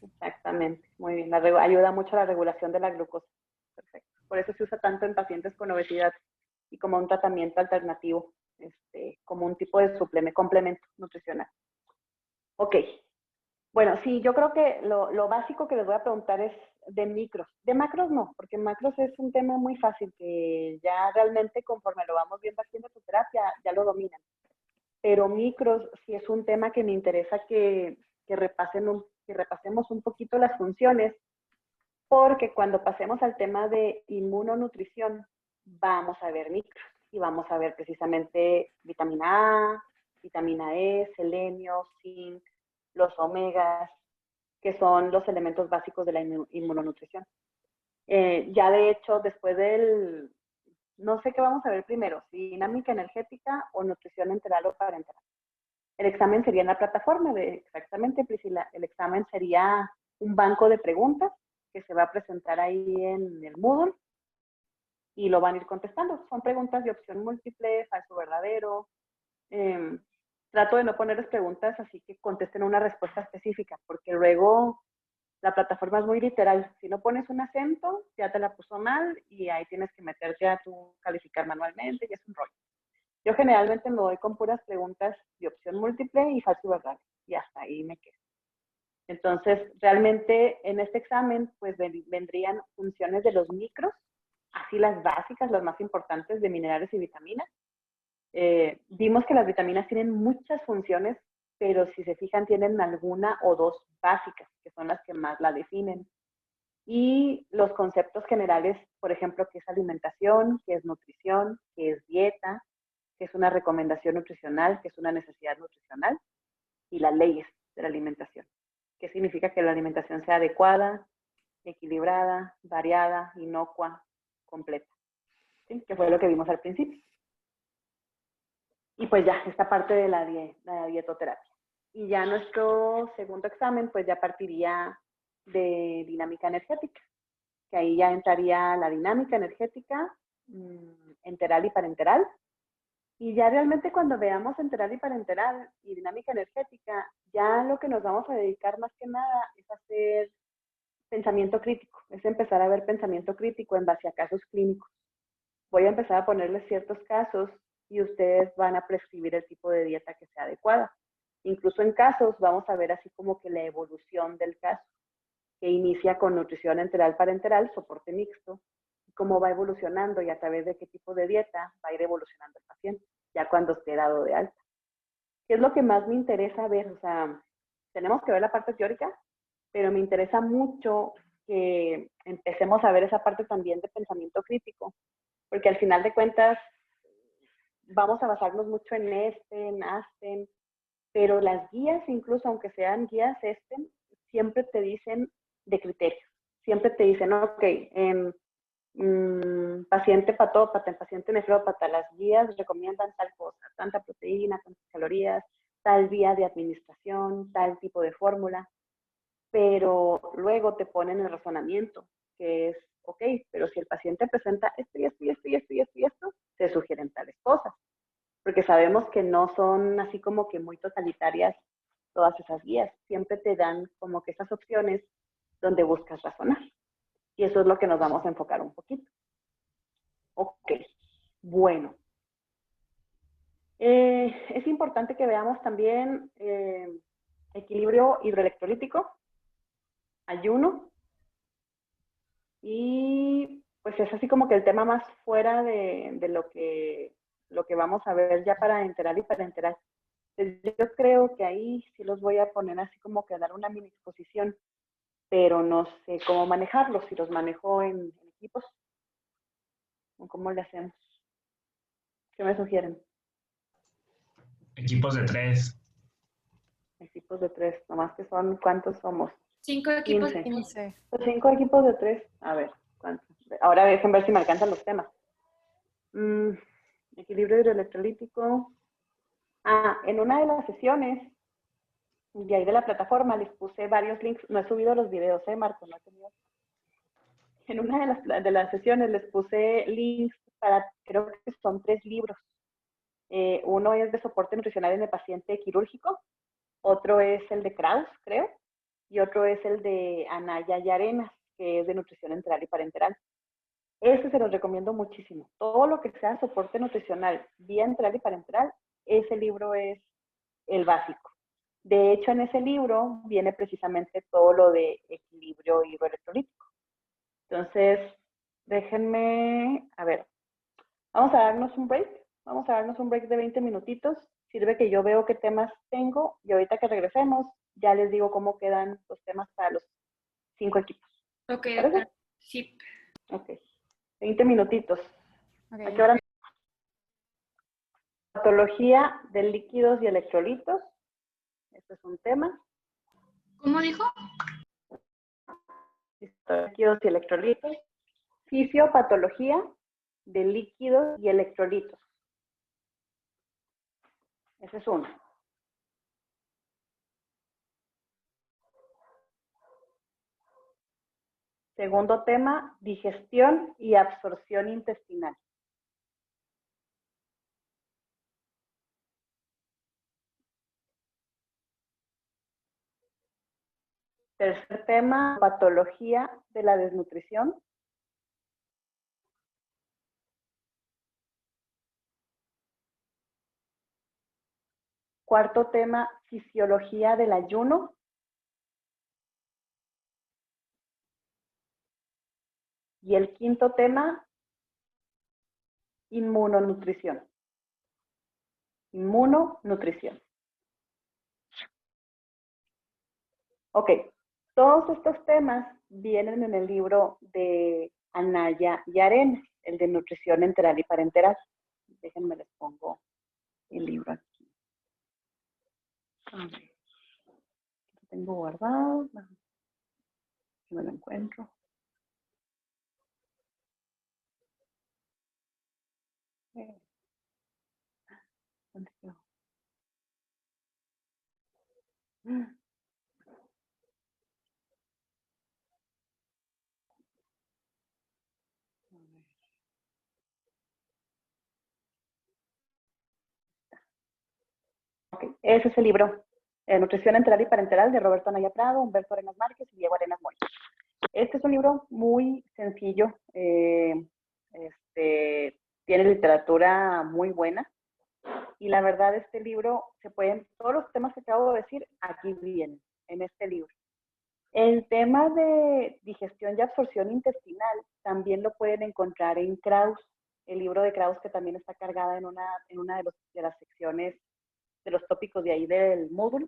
Exactamente, muy bien. Ayuda mucho a la regulación de la glucosa. Perfecto. Por eso se usa tanto en pacientes con obesidad y como un tratamiento alternativo, como un tipo de complemento nutricional. Ok. Bueno, sí, yo creo que lo básico que les voy a preguntar es de micros. De macros no, porque macros es un tema muy fácil que ya realmente conforme lo vamos viendo aquí en terapia ya lo dominan. Pero micros sí es un tema que me interesa que repasemos un poquito las funciones, porque cuando pasemos al tema de inmunonutrición vamos a ver micros y vamos a ver precisamente vitamina A, vitamina E, selenio, zinc, los omegas, que son los elementos básicos de la inmunonutrición. Ya de hecho, después no sé qué vamos a ver primero, si dinámica energética o nutrición enteral o parenteral. El examen sería en la plataforma, exactamente, Priscila. El examen sería un banco de preguntas que se va a presentar ahí en el Moodle y lo van a ir contestando. Son preguntas de opción múltiple, falso, verdadero. Trato de no ponerles preguntas así que contesten una respuesta específica, porque luego la plataforma es muy literal. Si no pones un acento, ya te la puso mal y ahí tienes que meterte a tu calificar manualmente y es un rollo. Yo generalmente me voy con puras preguntas de opción múltiple y falso y verdadero, y hasta ahí me quedo. Entonces, realmente en este examen, pues vendrían funciones de los micros, así las básicas, las más importantes de minerales y vitaminas. Vimos que las vitaminas tienen muchas funciones, pero si se fijan tienen alguna o dos básicas, que son las que más la definen. Y los conceptos generales, por ejemplo, qué es alimentación, qué es nutrición, qué es dieta, qué es una recomendación nutricional, qué es una necesidad nutricional, y las leyes de la alimentación. ¿Qué significa que la alimentación sea adecuada, equilibrada, variada, inocua, completa? ¿Sí? Que fue lo que vimos al principio. Y pues ya, esta parte de la dietoterapia. Y ya nuestro segundo examen, pues ya partiría de dinámica energética, que ahí ya entraría la dinámica energética, enteral y parenteral. Y ya realmente cuando veamos enteral y parenteral y dinámica energética, ya lo que nos vamos a dedicar más que nada es hacer pensamiento crítico, es empezar a ver pensamiento crítico en base a casos clínicos. Voy a empezar a ponerles ciertos casos y ustedes van a prescribir el tipo de dieta que sea adecuada. Incluso en casos vamos a ver así como que la evolución del caso, que inicia con nutrición enteral parenteral, soporte mixto, y cómo va evolucionando y a través de qué tipo de dieta va a ir evolucionando el paciente, ya cuando esté dado de alta. ¿Qué es lo que más me interesa ver? O sea, tenemos que ver la parte teórica, pero me interesa mucho que empecemos a ver esa parte también de pensamiento crítico, porque al final de cuentas vamos a basarnos mucho en en ASTEN, pero las guías, incluso aunque sean guías ESTEN, siempre te dicen de criterios. Siempre te dicen, ok, en paciente patópata, en paciente nefrópata, las guías recomiendan tal cosa, tanta proteína, tantas calorías, tal vía de administración, tal tipo de fórmula, pero luego te ponen el razonamiento, que es, ok, pero si el paciente presenta esto y esto y esto y esto y esto y esto, se sugieren tales cosas, porque sabemos que no son así como que muy totalitarias todas esas guías, siempre te dan como que esas opciones donde buscas razonar. Y eso es lo que nos vamos a enfocar un poquito. Ok, bueno. Es importante que veamos también equilibrio hidroelectrolítico, ayuno, y pues es así como que el tema más fuera de lo que vamos a ver ya para enteral y parenteral. Yo creo que ahí sí los voy a poner así como que dar una mini exposición, pero no sé cómo manejarlos, si los manejo en equipos. ¿O cómo le hacemos? ¿Qué me sugieren? Equipos de 3. Equipos de 3, nomás que son, ¿cuántos somos? 5 equipos. 15. 15. Pues 5 equipos de 3. A ver, ¿cuántos? Ahora dejen ver si me alcanzan los temas. Equilibrio hidroelectrolítico. En una de las sesiones de ahí de la plataforma les puse varios links. No he subido los videos, Marco, no he tenido. En una de las sesiones les puse links para, creo que son 3 libros. Uno es de soporte nutricional en el paciente quirúrgico, otro es el de Kraus, creo, y otro es el de Anaya y Arenas, que es de nutrición enteral y parenteral. Ese se los recomiendo muchísimo. Todo lo que sea soporte nutricional, vía enteral y parenteral, ese libro es el básico. De hecho, en ese libro viene precisamente todo lo de equilibrio hidroelectrolítico. Entonces, déjenme, a ver, vamos a darnos un break. Vamos a darnos un break de 20 minutitos. Sirve que yo veo qué temas tengo y ahorita que regresemos ya les digo cómo quedan los temas para los 5 equipos. Ok, ¿Parece? doctora. Sí. Ok. 20 minutitos. Ok. ¿A qué hora? Patología de líquidos y electrolitos. Este es un tema. ¿Cómo dijo? Líquidos y electrolitos. Fisiopatología de líquidos y electrolitos. Ese es uno. Segundo tema, digestión y absorción intestinal. Tercer tema, patología de la desnutrición. Cuarto tema, fisiología del ayuno. Y el quinto tema, inmunonutrición. Inmunonutrición. Ok, todos estos temas vienen en el libro de Anaya y Arenas, el de nutrición enteral y parenteral. Déjenme les pongo el libro aquí. A ver, lo tengo guardado. Si me lo encuentro. ¿Dónde quedó? Okay. Ese es el libro, Nutrición Enteral y Parenteral, de Roberto Anaya Prado, Humberto Arenas Márquez y Diego Arenas Moya. Este es un libro muy sencillo, tiene literatura muy buena, y la verdad este libro, todos los temas que acabo de decir, aquí vienen, en este libro. El tema de digestión y absorción intestinal también lo pueden encontrar en Kraus, el libro de Kraus, que también está cargada en una de las secciones de los tópicos de ahí del módulo.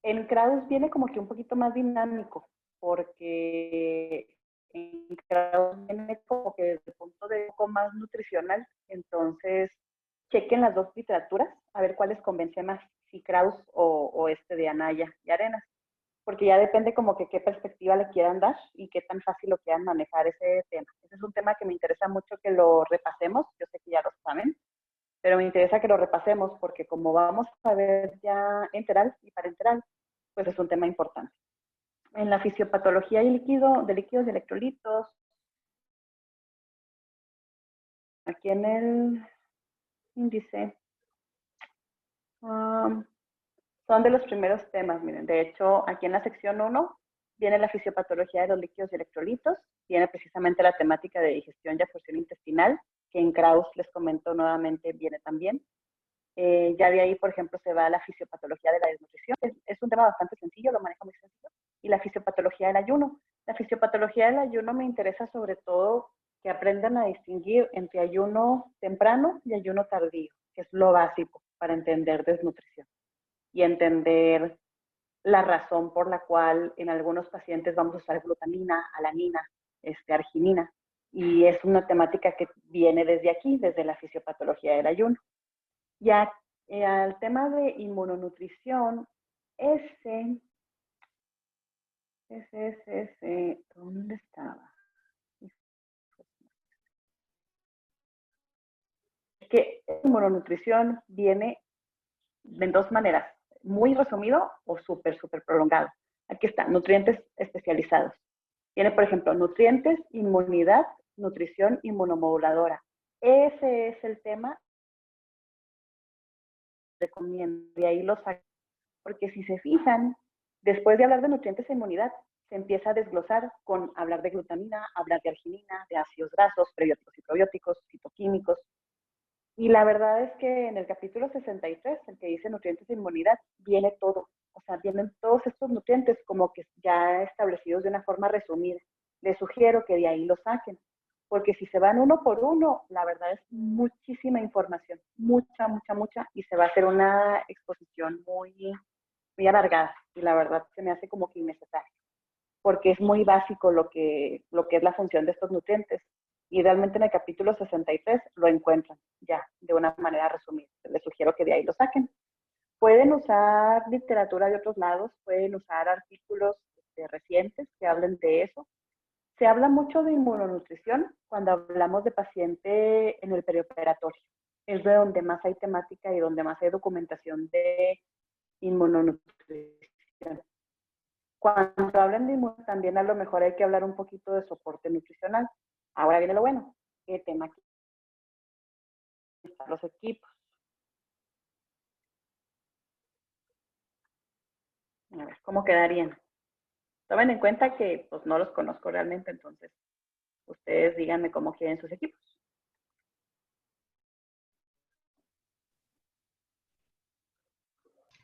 En Kraus viene como que un poquito más dinámico, porque en Kraus viene como que desde el punto de vista más nutricional. Entonces, chequen las dos literaturas, a ver cuál les convence más, si Kraus o este de Anaya y Arenas, porque ya depende como que qué perspectiva le quieran dar y qué tan fácil lo quieran manejar ese tema. Ese es un tema que me interesa mucho que lo repasemos, yo sé que ya lo saben, pero me interesa que lo repasemos porque como vamos a ver ya enteral y parenteral, pues es un tema importante. En la fisiopatología de líquidos y electrolitos, aquí en el índice, son de los primeros temas, miren, de hecho, aquí en la sección 1 viene la fisiopatología de los líquidos y electrolitos, viene precisamente la temática de digestión y absorción intestinal, que en Kraus, les comento nuevamente, viene también. Ya de ahí, por ejemplo, se va a la fisiopatología de la desnutrición. Es un tema bastante sencillo, lo manejo muy sencillo. Y la fisiopatología del ayuno. La fisiopatología del ayuno me interesa sobre todo que aprendan a distinguir entre ayuno temprano y ayuno tardío, que es lo básico para entender desnutrición y entender la razón por la cual en algunos pacientes vamos a usar glutamina, alanina, arginina, Y es una temática que viene desde aquí, desde la fisiopatología del ayuno. Ya al tema de inmunonutrición, ¿dónde estaba? Es que inmunonutrición viene de dos maneras, muy resumido o súper prolongado. Aquí está, nutrientes especializados. Tiene, por ejemplo, nutrientes, inmunidad, nutrición inmunomoduladora. Ese es el tema que recomiendo, de ahí lo saco. Porque si se fijan, después de hablar de nutrientes e inmunidad, se empieza a desglosar con hablar de glutamina, hablar de arginina, de ácidos grasos, prebióticos y probióticos, fitoquímicos. Y la verdad es que en el capítulo 63, el que dice nutrientes e inmunidad, viene todo. O sea, vienen todos estos nutrientes como que ya establecidos de una forma resumida. Les sugiero que de ahí lo saquen, porque si se van uno por uno, la verdad es muchísima información, mucha, y se va a hacer una exposición muy alargada. Y la verdad se me hace como que innecesario, porque es muy básico lo que es la función de estos nutrientes. Y realmente en el capítulo 63 lo encuentran ya de una manera resumida. Les sugiero que de ahí lo saquen. Pueden usar literatura de otros lados, pueden usar artículos recientes que hablen de eso. Se habla mucho de inmunonutrición cuando hablamos de paciente en el perioperatorio. Es de donde más hay temática y donde más hay documentación de inmunonutrición. Cuando hablan de inmunonutrición, también a lo mejor hay que hablar un poquito de soporte nutricional. Ahora viene lo bueno. ¿Qué tema aquí? Los equipos. A ver, ¿cómo quedarían? Tomen en cuenta que pues no los conozco realmente, entonces ustedes díganme cómo quieren sus equipos.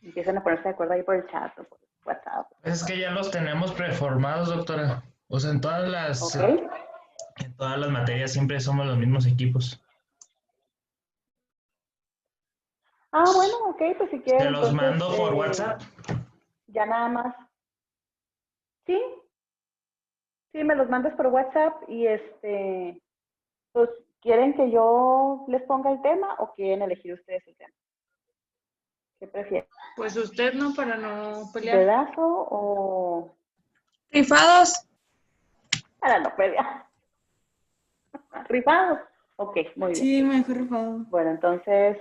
Empiezan a ponerse de acuerdo ahí por el chat o por WhatsApp. Es que ya los tenemos preformados, doctora. O sea, en Ok. en todas las materias siempre somos los mismos equipos. Ah, bueno, ok, pues si quieren, Te los entonces, mando por WhatsApp. ya nada más. Sí, sí, me los mandas por WhatsApp y pues, ¿quieren que yo les ponga el tema o quieren elegir ustedes el tema? ¿Qué prefieren? Pues usted no, para no pelear. ¿Dedazo o Rifados. para no pelear? ¿Rifados? Ok, muy bien. Sí, mejor rifado. Bueno, entonces,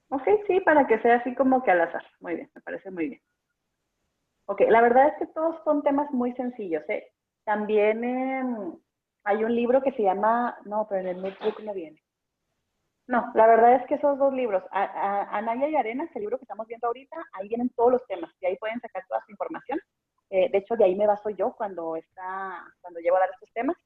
ok, sí, para que sea así como que al azar. Muy bien, me parece muy bien. Ok, la verdad es que todos son temas muy sencillos, ¿eh? También hay un libro que se llama, no, pero en el notebook no viene. No, la verdad es que esos dos libros, Anaya y Arenas, el libro que estamos viendo ahorita, ahí vienen todos los temas, y ahí pueden sacar toda su información. De hecho, de ahí me baso yo cuando llevo a dar estos temas.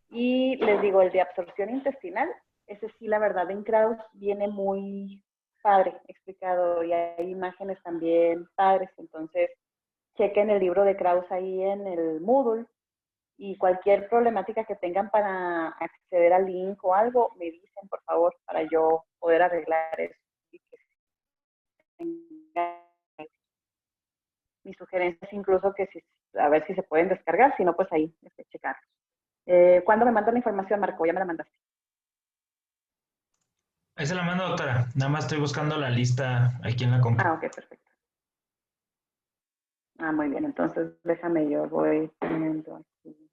Y les digo, el de absorción intestinal, ese sí, la verdad, en Krauss viene muy padre explicado, y hay imágenes también padres, entonces chequen el libro de Krauss ahí en el Moodle, y cualquier problemática que tengan para acceder al link o algo, me dicen, por favor, para yo poder arreglar eso. Mi sugerencia es incluso que a ver si se pueden descargar, si no, pues ahí, checar. ¿Cuándo me mandan la información, Marco? Ya me la mandaste. Ahí se la mando, doctora. Nada más estoy buscando la lista aquí en la compu. Ah, ok, perfecto. Ah, muy bien, entonces déjame, yo voy poniendo aquí.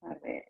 A ver.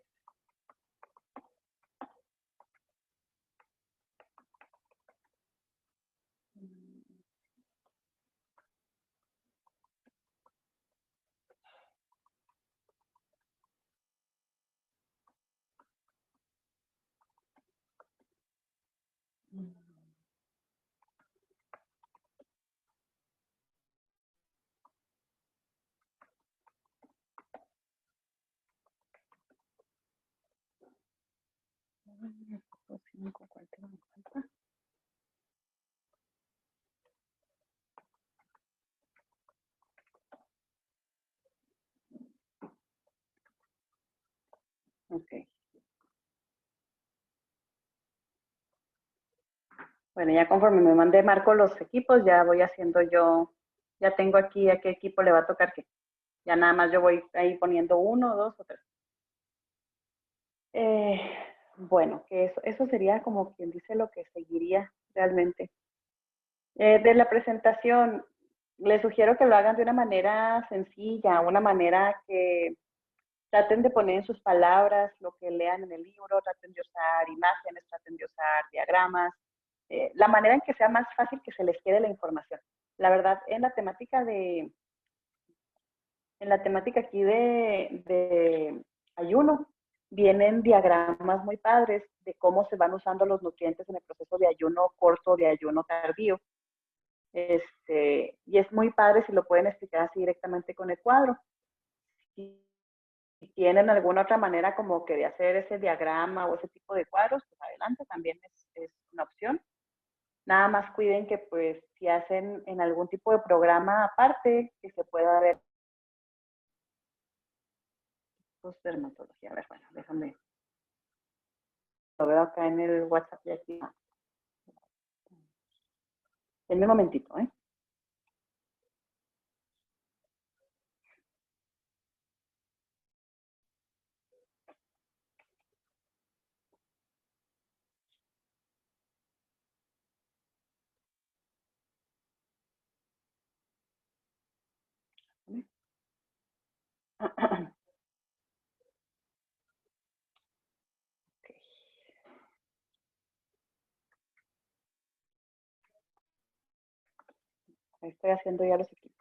¿Cuál te me falta? Ok. Bueno, ya conforme me mandé Marco los equipos, ya voy haciendo yo, ya tengo aquí a qué equipo le va a tocar qué. Ya nada más yo voy ahí poniendo 1, 2 o 3. Eh, bueno, que eso sería como quien dice lo que seguiría realmente. De la presentación, les sugiero que lo hagan de una manera sencilla, una manera que traten de poner en sus palabras lo que lean en el libro, traten de usar imágenes, traten de usar diagramas, la manera en que sea más fácil que se les quede la información. La verdad, en la temática aquí de ayuno, vienen diagramas muy padres de cómo se van usando los nutrientes en el proceso de ayuno corto, de ayuno tardío. Y es muy padre si lo pueden explicar así directamente con el cuadro. Si tienen alguna otra manera como que de hacer ese diagrama o ese tipo de cuadros, pues adelante, también es una opción. Nada más cuiden que pues si hacen en algún tipo de programa aparte, que se pueda ver dermatología. A ver, bueno, déjame. Lo veo acá en el WhatsApp y aquí. Denme un momentito, ¿eh? Ahí estoy haciendo ya los equipos.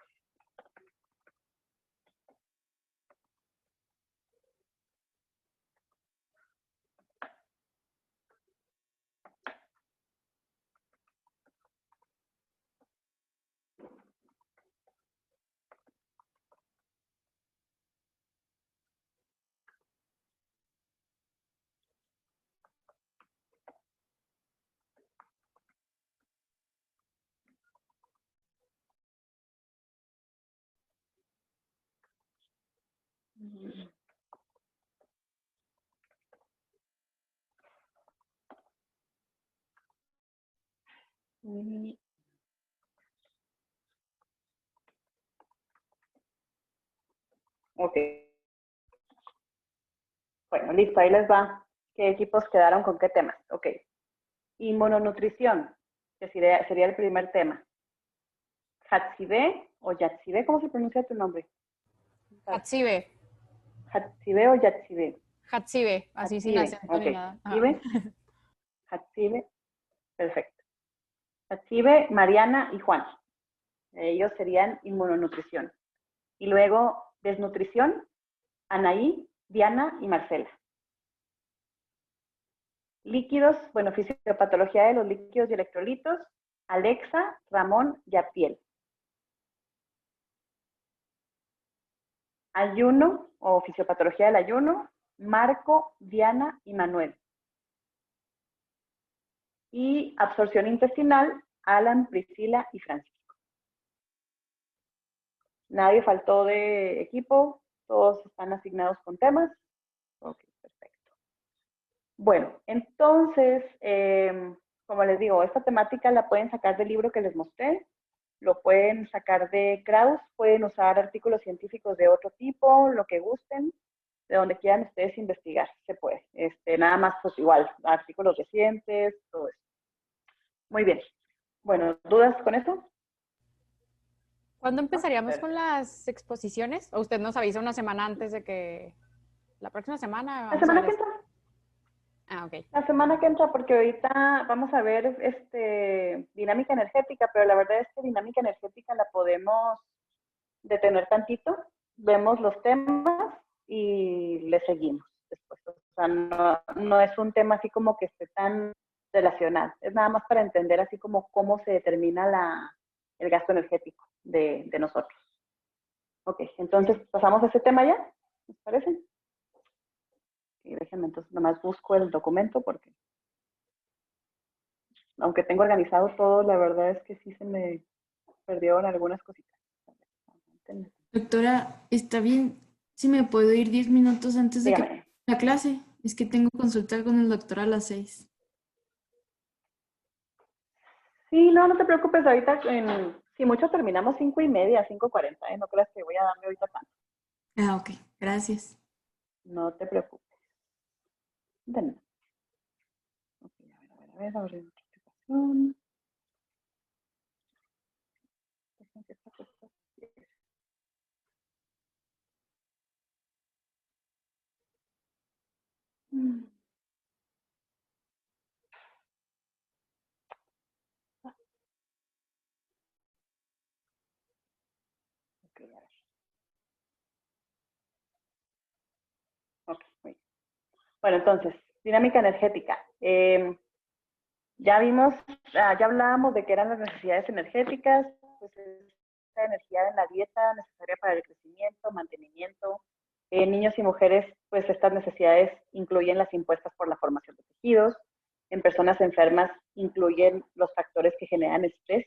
Ok. Bueno, listo, ahí les va. ¿Qué equipos quedaron con qué temas? Ok. Inmunonutrición, que sería el primer tema. Hatsibe o Yatsibe, ¿cómo se pronuncia tu nombre? Hatsibe. Hatsibe o Yatsibe. Hatsibe, así sin Hatsibe, acento ni ok. nada. Hatsibe. Hatsibe, perfecto. Hatsibe, Mariana y Juan. Ellos serían inmunonutrición. Y luego, desnutrición, Anaí, Diana y Marcela. Líquidos, bueno, fisiopatología de los líquidos y electrolitos, Alexa, Ramón y Abdiel. Ayuno o fisiopatología del ayuno, Marco, Diana y Manuel. Y absorción intestinal, Alan, Priscila y Francisco. Nadie faltó de equipo, todos están asignados con temas. Ok, perfecto. Bueno, entonces, como les digo, esta temática la pueden sacar del libro que les mostré, lo pueden sacar de Kraus, pueden usar artículos científicos de otro tipo, lo que gusten, de donde quieran ustedes investigar, se puede. Nada más, pues igual, artículos recientes, todo eso. Muy bien. Bueno, ¿dudas con eso? ¿Cuándo empezaríamos con las exposiciones? ¿O usted nos avisa una semana antes de que la próxima semana? La Vamos semana a que ver entra. Ah, ok. La semana que entra, porque ahorita vamos a ver dinámica energética, pero la verdad es que dinámica energética la podemos detener tantito, vemos los temas y le seguimos después. O sea, no es un tema así como que esté tan relacionado, es nada más para entender así como cómo se determina el gasto energético de nosotros. Ok, entonces pasamos a ese tema ya, ¿les parece? Y déjenme entonces nomás busco el documento porque aunque tengo organizado todo, la verdad es que sí se me perdieron algunas cositas. Doctora, ¿está bien si me puedo ir 10 minutos antes de que Dígame. la clase? Es que tengo consulta con el doctor a las 6. Sí, no te preocupes, ahorita si mucho terminamos 5:30, 5:40, no creas que voy a darme ahorita tanto. Ah, ok, gracias. No te preocupes. Denme. Ok, a ver, abrir otra aplicación. Dejen que esta cosa cierre. Ok, a ver. Ok, muy bien. Bueno, entonces, dinámica energética. Ya vimos, ya hablábamos de qué eran las necesidades energéticas, pues esta energía en la dieta necesaria para el crecimiento, mantenimiento. En niños y mujeres, pues estas necesidades incluyen las impuestas por la formación de tejidos. En personas enfermas incluyen los factores que generan estrés,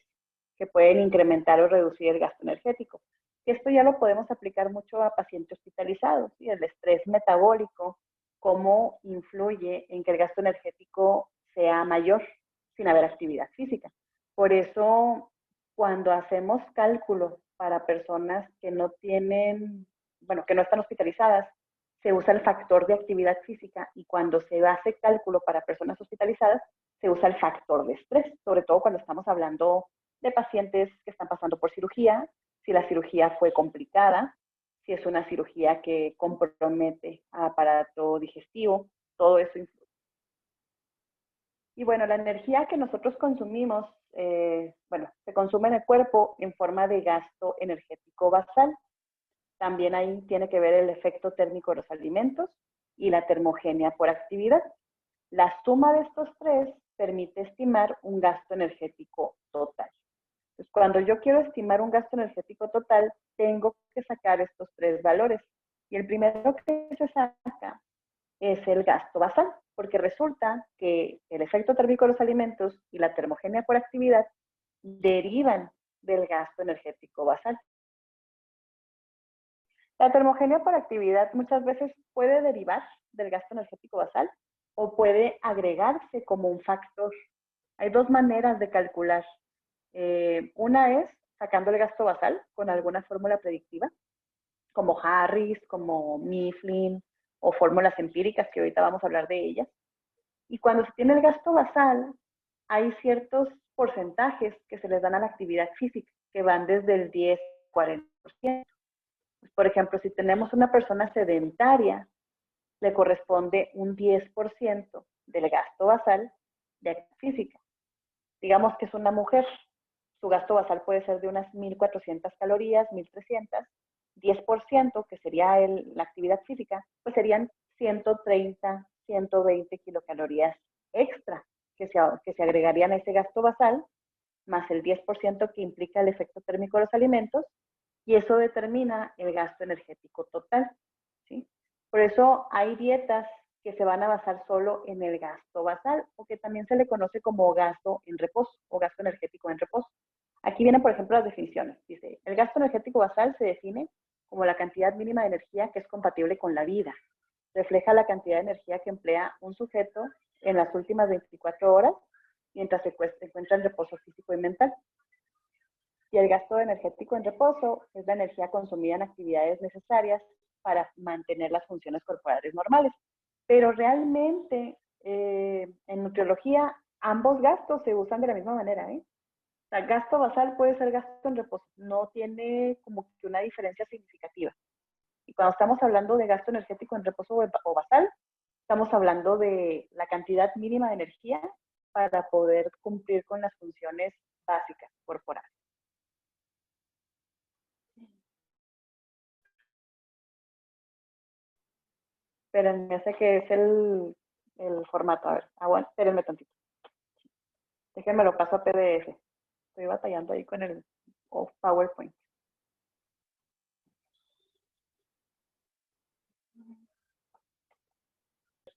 que pueden incrementar o reducir el gasto energético. Esto ya lo podemos aplicar mucho a pacientes hospitalizados, ¿sí? El estrés metabólico, cómo influye en que el gasto energético sea mayor sin haber actividad física. Por eso, cuando hacemos cálculo para personas que no tienen, bueno, que no están hospitalizadas, se usa el factor de actividad física, y cuando se hace cálculo para personas hospitalizadas, se usa el factor de estrés, sobre todo cuando estamos hablando de pacientes que están pasando por cirugía, si la cirugía fue complicada, si es una cirugía que compromete al aparato digestivo, todo eso influye. Y bueno, la energía que nosotros consumimos, se consume en el cuerpo en forma de gasto energético basal. También ahí tiene que ver el efecto térmico de los alimentos y la termogenia por actividad. La suma de estos tres permite estimar un gasto energético total. Entonces, cuando yo quiero estimar un gasto energético total, tengo que sacar estos tres valores. Y el primero que se saca es el gasto basal, porque resulta que el efecto térmico de los alimentos y la termogenia por actividad derivan del gasto energético basal. La termogenia por actividad muchas veces puede derivar del gasto energético basal o puede agregarse como un factor. Hay dos maneras de calcular. Una es sacando el gasto basal con alguna fórmula predictiva, como Harris, como Mifflin, o fórmulas empíricas, que ahorita vamos a hablar de ellas. Y cuando se tiene el gasto basal, hay ciertos porcentajes que se les dan a la actividad física, que van desde el 10 al 40%. Por ejemplo, si tenemos una persona sedentaria, le corresponde un 10% del gasto basal de actividad física. Digamos que es una mujer, su gasto basal puede ser de unas 1.400 calorías, 1.300, 10%, que sería la actividad física, pues serían 130, 120 kilocalorías extra que se agregarían a ese gasto basal, más el 10% que implica el efecto térmico de los alimentos, y eso determina el gasto energético total, ¿sí? Por eso hay dietas que se van a basar solo en el gasto basal, o que también se le conoce como gasto en reposo o gasto energético en reposo. Aquí vienen, por ejemplo, las definiciones. Dice, el gasto energético basal se define como la cantidad mínima de energía que es compatible con la vida. Refleja la cantidad de energía que emplea un sujeto en las últimas 24 horas mientras se encuentra en reposo físico y mental. Y el gasto energético en reposo es la energía consumida en actividades necesarias para mantener las funciones corporales normales. Pero realmente, en nutriología, ambos gastos se usan de la misma manera, ¿eh? O sea, gasto basal puede ser gasto en reposo, no tiene como que una diferencia significativa. Y cuando estamos hablando de gasto energético en reposo o basal, estamos hablando de la cantidad mínima de energía para poder cumplir con las funciones básicas corporales. Pero me hace que es el formato. A ver, espérenme tantito. Déjenme lo paso a PDF. Estoy batallando ahí con el PowerPoint.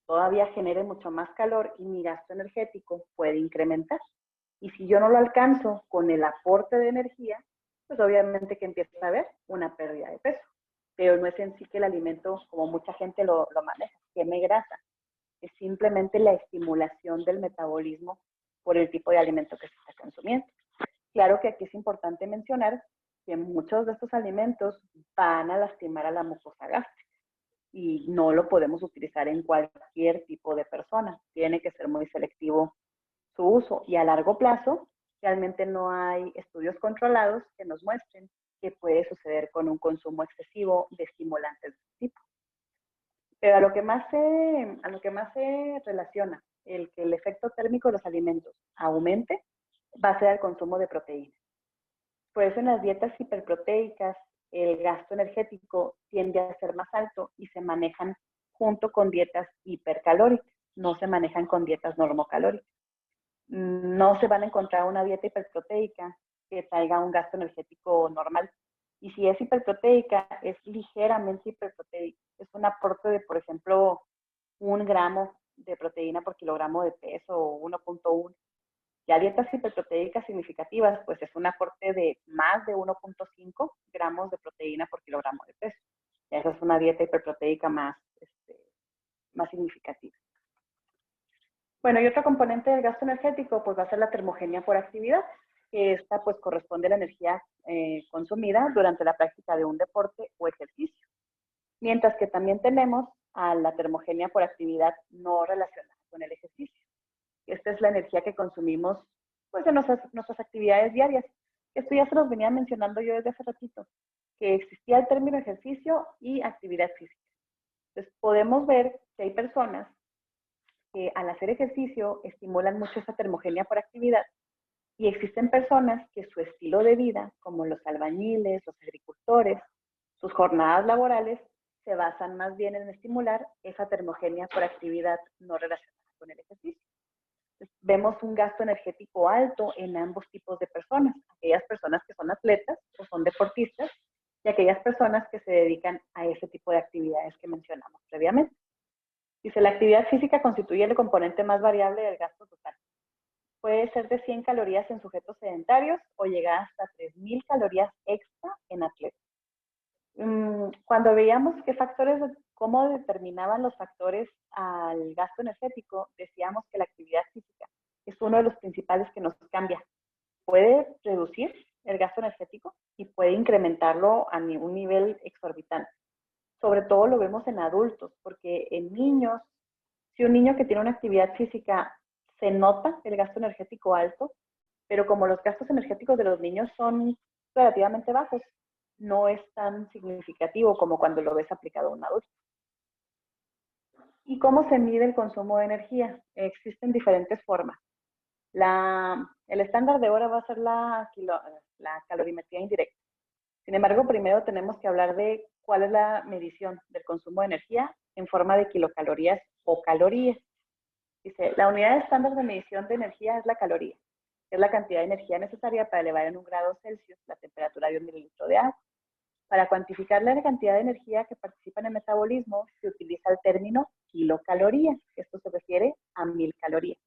Todavía genere mucho más calor y mi gasto energético puede incrementar. Y si yo no lo alcanzo con el aporte de energía, pues obviamente que empieza a haber una pérdida de peso. Pero no es en sí que el alimento, como mucha gente lo maneja, queme grasa. Es simplemente la estimulación del metabolismo por el tipo de alimento que se está consumiendo. Claro que aquí es importante mencionar que muchos de estos alimentos van a lastimar a la mucosa gástrica. y no lo podemos utilizar en cualquier tipo de persona. Tiene que ser muy selectivo su uso y a largo plazo realmente no hay estudios controlados que nos muestren qué puede suceder con un consumo excesivo de estimulantes de este tipo. Pero a lo que más se relaciona el que el efecto térmico de los alimentos aumente va a ser el consumo de proteínas. Por eso en las dietas hiperproteicas el gasto energético tiende a ser más alto y se manejan junto con dietas hipercalóricas, no se manejan con dietas normocalóricas. No se van a encontrar una dieta hiperproteica que traiga un gasto energético normal. Y si es hiperproteica, es ligeramente hiperproteica. Es un aporte de, por ejemplo, 1 gramo de proteína por kilogramo de peso o 1.1. Ya dietas hiperproteicas significativas, pues es un aporte de más de 1.5 gramos de proteína por kilogramo de peso. Ya esa es una dieta hiperproteica más significativa. Bueno, y otro componente del gasto energético, pues va a ser la termogenia por actividad, que esta pues corresponde a la energía consumida durante la práctica de un deporte o ejercicio. Mientras que también tenemos a la termogenia por actividad no relacionada con el ejercicio. Esta es la energía que consumimos pues, en nuestras actividades diarias. Esto ya se los venía mencionando yo desde hace ratito, que existía el término ejercicio y actividad física. Entonces, podemos ver que hay personas que al hacer ejercicio estimulan mucho esa termogenia por actividad y existen personas que su estilo de vida, como los albañiles, los agricultores, sus jornadas laborales, se basan más bien en estimular esa termogenia por actividad no relacionada con el ejercicio. Entonces, vemos un gasto energético alto en ambos tipos de personas, aquellas personas que son atletas o son deportistas y aquellas personas que se dedican a ese tipo de actividades que mencionamos previamente. Dice, la actividad física constituye el componente más variable del gasto total. Puede ser de 100 calorías en sujetos sedentarios o llegar hasta 3.000 calorías extra en atletas. Cuando veíamos cómo determinaban los factores al gasto energético, decíamos que la actividad física es uno de los principales que nos cambia. Puede reducir el gasto energético y puede incrementarlo a un nivel exorbitante. Sobre todo lo vemos en adultos, porque en niños, si un niño que tiene una actividad física se nota el gasto energético alto, pero como los gastos energéticos de los niños son relativamente bajos, no es tan significativo como cuando lo ves aplicado a un adulto. ¿Y cómo se mide el consumo de energía? Existen diferentes formas. El estándar de hora va a ser la calorimetría indirecta. Sin embargo, primero tenemos que hablar de cuál es la medición del consumo de energía en forma de kilocalorías o calorías. Dice, la unidad estándar de medición de energía es la caloría, que es la cantidad de energía necesaria para elevar en 1 grado Celsius la temperatura de 1 mililitro de agua. Para cuantificar la cantidad de energía que participa en el metabolismo, se utiliza el término kilocaloría. Esto se refiere a 1000 calorías.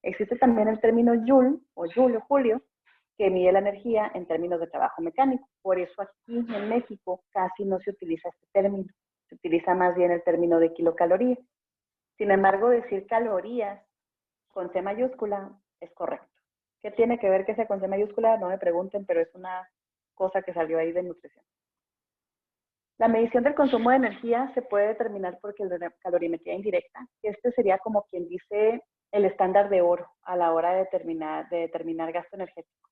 Existe también el término joule o julio, que mide la energía en términos de trabajo mecánico. Por eso aquí en México casi no se utiliza este término. Se utiliza más bien el término de kilocaloría. Sin embargo, decir calorías con C mayúscula es correcto. ¿Qué tiene que ver que sea con C mayúscula? No me pregunten, pero es una cosa que salió ahí de nutrición. La medición del consumo de energía se puede determinar por calorimetría indirecta. Este sería como quien dice el estándar de oro a la hora de determinar gasto energético.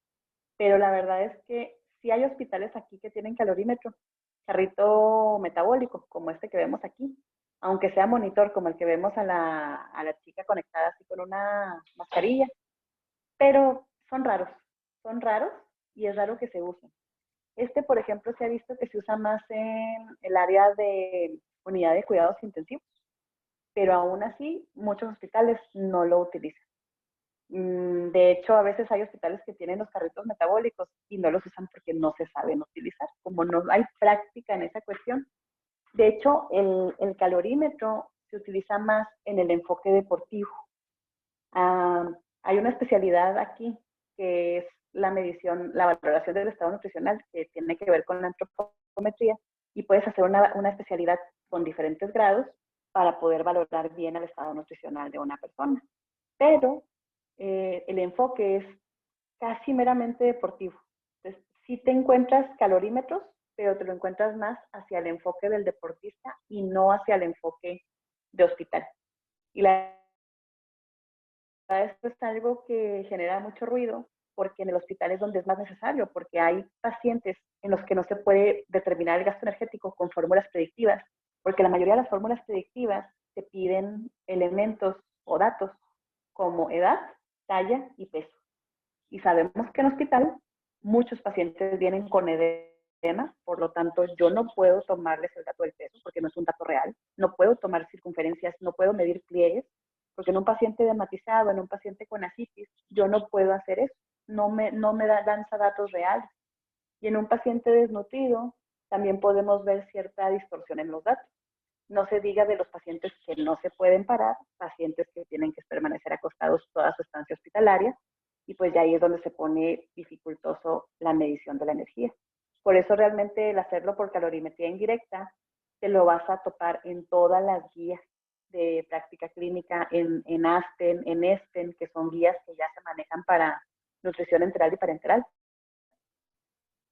Pero la verdad es que sí hay hospitales aquí que tienen calorímetro, carrito metabólico, como este que vemos aquí, aunque sea monitor, como el que vemos a la chica conectada así con una mascarilla. Pero son raros y es raro que se usen. Por ejemplo, se ha visto que se usa más en el área de unidad de cuidados intensivos, pero aún así muchos hospitales no lo utilizan. De hecho, a veces hay hospitales que tienen los carritos metabólicos y no los usan porque no se saben utilizar, como no hay práctica en esa cuestión. De hecho, el calorímetro se utiliza más en el enfoque deportivo. Hay una especialidad aquí que es la medición, la valoración del estado nutricional, que tiene que ver con la antropometría, y puedes hacer una especialidad con diferentes grados para poder valorar bien el estado nutricional de una persona. Pero el enfoque es casi meramente deportivo. Entonces, si te encuentras calorímetros, pero te lo encuentras más hacia el enfoque del deportista y no hacia el enfoque de hospital. Y la verdad, esto es algo que genera mucho ruido porque en el hospital es donde es más necesario, porque hay pacientes en los que no se puede determinar el gasto energético con fórmulas predictivas, porque la mayoría de las fórmulas predictivas te piden elementos o datos como edad, talla y peso. Y sabemos que en hospital muchos pacientes vienen con edema, por lo tanto yo no puedo tomarles el dato del peso porque no es un dato real, no puedo tomar circunferencias, no puedo medir pliegues, porque en un paciente dermatizado, en un paciente con ascitis, yo no puedo hacer eso, no me lanza datos reales. Y en un paciente desnutrido también podemos ver cierta distorsión en los datos. No se diga de los pacientes que no se pueden parar, pacientes que tienen que permanecer acostados toda su estancia hospitalaria, y pues ya ahí es donde se pone dificultoso la medición de la energía. Por eso realmente el hacerlo por calorimetría indirecta te lo vas a topar en todas las guías de práctica clínica, en ASPEN, en ESPEN, que son guías que ya se manejan para nutrición enteral y parenteral.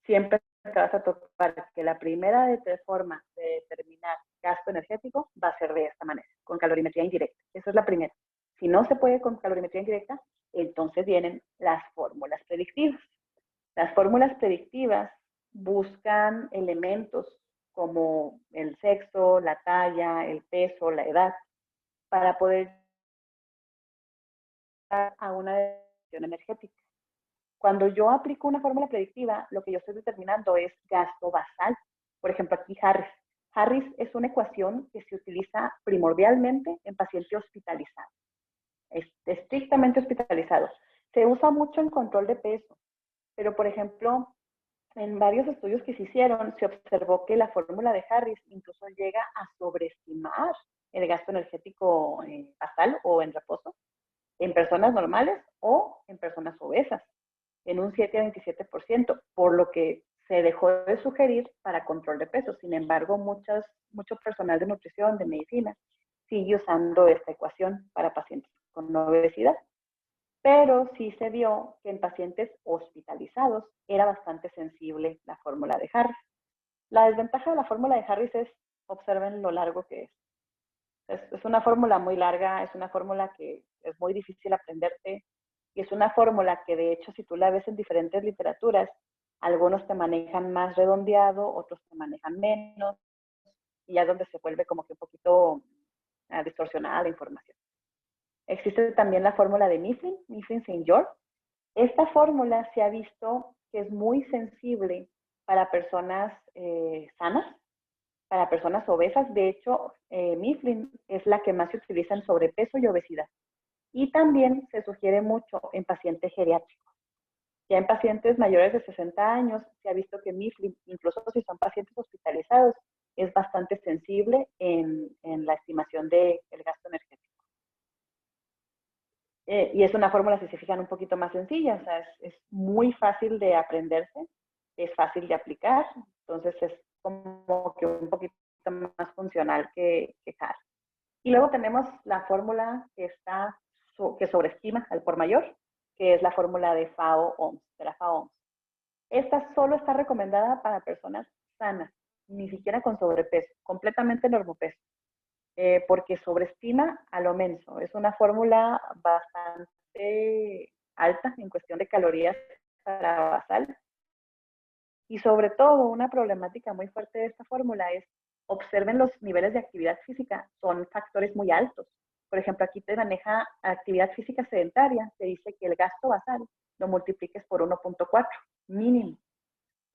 Siempre te vas a topar que la primera forma de determinar gasto energético va a ser de esta manera, con calorimetría indirecta. Esa es la primera. Si no se puede con calorimetría indirecta, entonces vienen las fórmulas predictivas. Las fórmulas predictivas buscan elementos como el sexo, la talla, el peso, la edad, para poder llegar a una decisión energética. Cuando yo aplico una fórmula predictiva, lo que yo estoy determinando es gasto basal. Por ejemplo, aquí Harris. Harris es una ecuación que se utiliza primordialmente en paciente hospitalizado, estrictamente hospitalizado. Se usa mucho en control de peso, pero por ejemplo, en varios estudios que se hicieron, se observó que la fórmula de Harris incluso llega a sobreestimar el gasto energético basal o en reposo en personas normales o en personas obesas, en un 7 a 27%, por lo que se dejó de sugerir para control de peso. Sin embargo, mucho personal de nutrición, de medicina, sigue usando esta ecuación para pacientes con obesidad. Pero sí se vio que en pacientes hospitalizados era bastante sensible la fórmula de Harris. La desventaja de la fórmula de Harris es, observen lo largo que es. Es una fórmula muy larga, es una fórmula que es muy difícil aprenderte, y es una fórmula que de hecho si tú la ves en diferentes literaturas, algunos te manejan más redondeado, otros te manejan menos, y ya es donde se vuelve como que un poquito distorsionada la información. Existe también la fórmula de Mifflin-St. George. Esta fórmula se ha visto que es muy sensible para personas sanas, para personas obesas. De hecho, Mifflin es la que más se utiliza en sobrepeso y obesidad. Y también se sugiere mucho en pacientes geriátricos. Ya en pacientes mayores de 60 años se ha visto que Mifflin, incluso si son pacientes hospitalizados, es bastante sensible en la estimación del gasto energético. Y es una fórmula, si se fijan, un poquito más sencilla, o sea, es muy fácil de aprenderse, es fácil de aplicar, entonces es como que un poquito más funcional que CAR. Y luego tenemos la fórmula que sobreestima al por mayor, que es la fórmula de FAO-OMS, de la FAO-OMS. Esta solo está recomendada para personas sanas, ni siquiera con sobrepeso, completamente normopeso. Porque sobreestima a lo menso. Es una fórmula bastante alta en cuestión de calorías para basal. Y sobre todo, una problemática muy fuerte de esta fórmula es, observen los niveles de actividad física, son factores muy altos. Por ejemplo, aquí te maneja actividad física sedentaria, te dice que el gasto basal lo multipliques por 1.4, mínimo.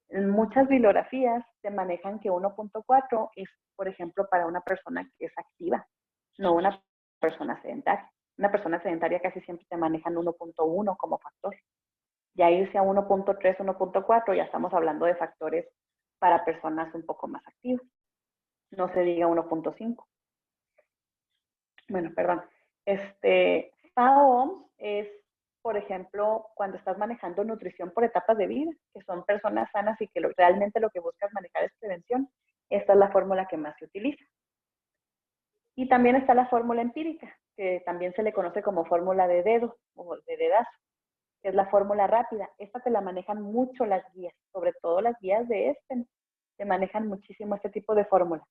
En muchas bibliografías te manejan que 1.4 es, por ejemplo, para una persona que es activa, no una persona sedentaria. Una persona sedentaria casi siempre te manejan 1.1 como factor. Ya irse a 1.3, 1.4, ya estamos hablando de factores para personas un poco más activas. No se diga 1.5. Bueno, perdón. FAO-OMS es, por ejemplo, cuando estás manejando nutrición por etapas de vida, que son personas sanas y que realmente lo que buscas manejar es prevención. Esta es la fórmula que más se utiliza. Y también está la fórmula empírica, que también se le conoce como fórmula de dedo o de dedazo, que es la fórmula rápida. Esta te la manejan mucho las guías, sobre todo las guías de ESPEN. se manejan muchísimo este tipo de fórmulas.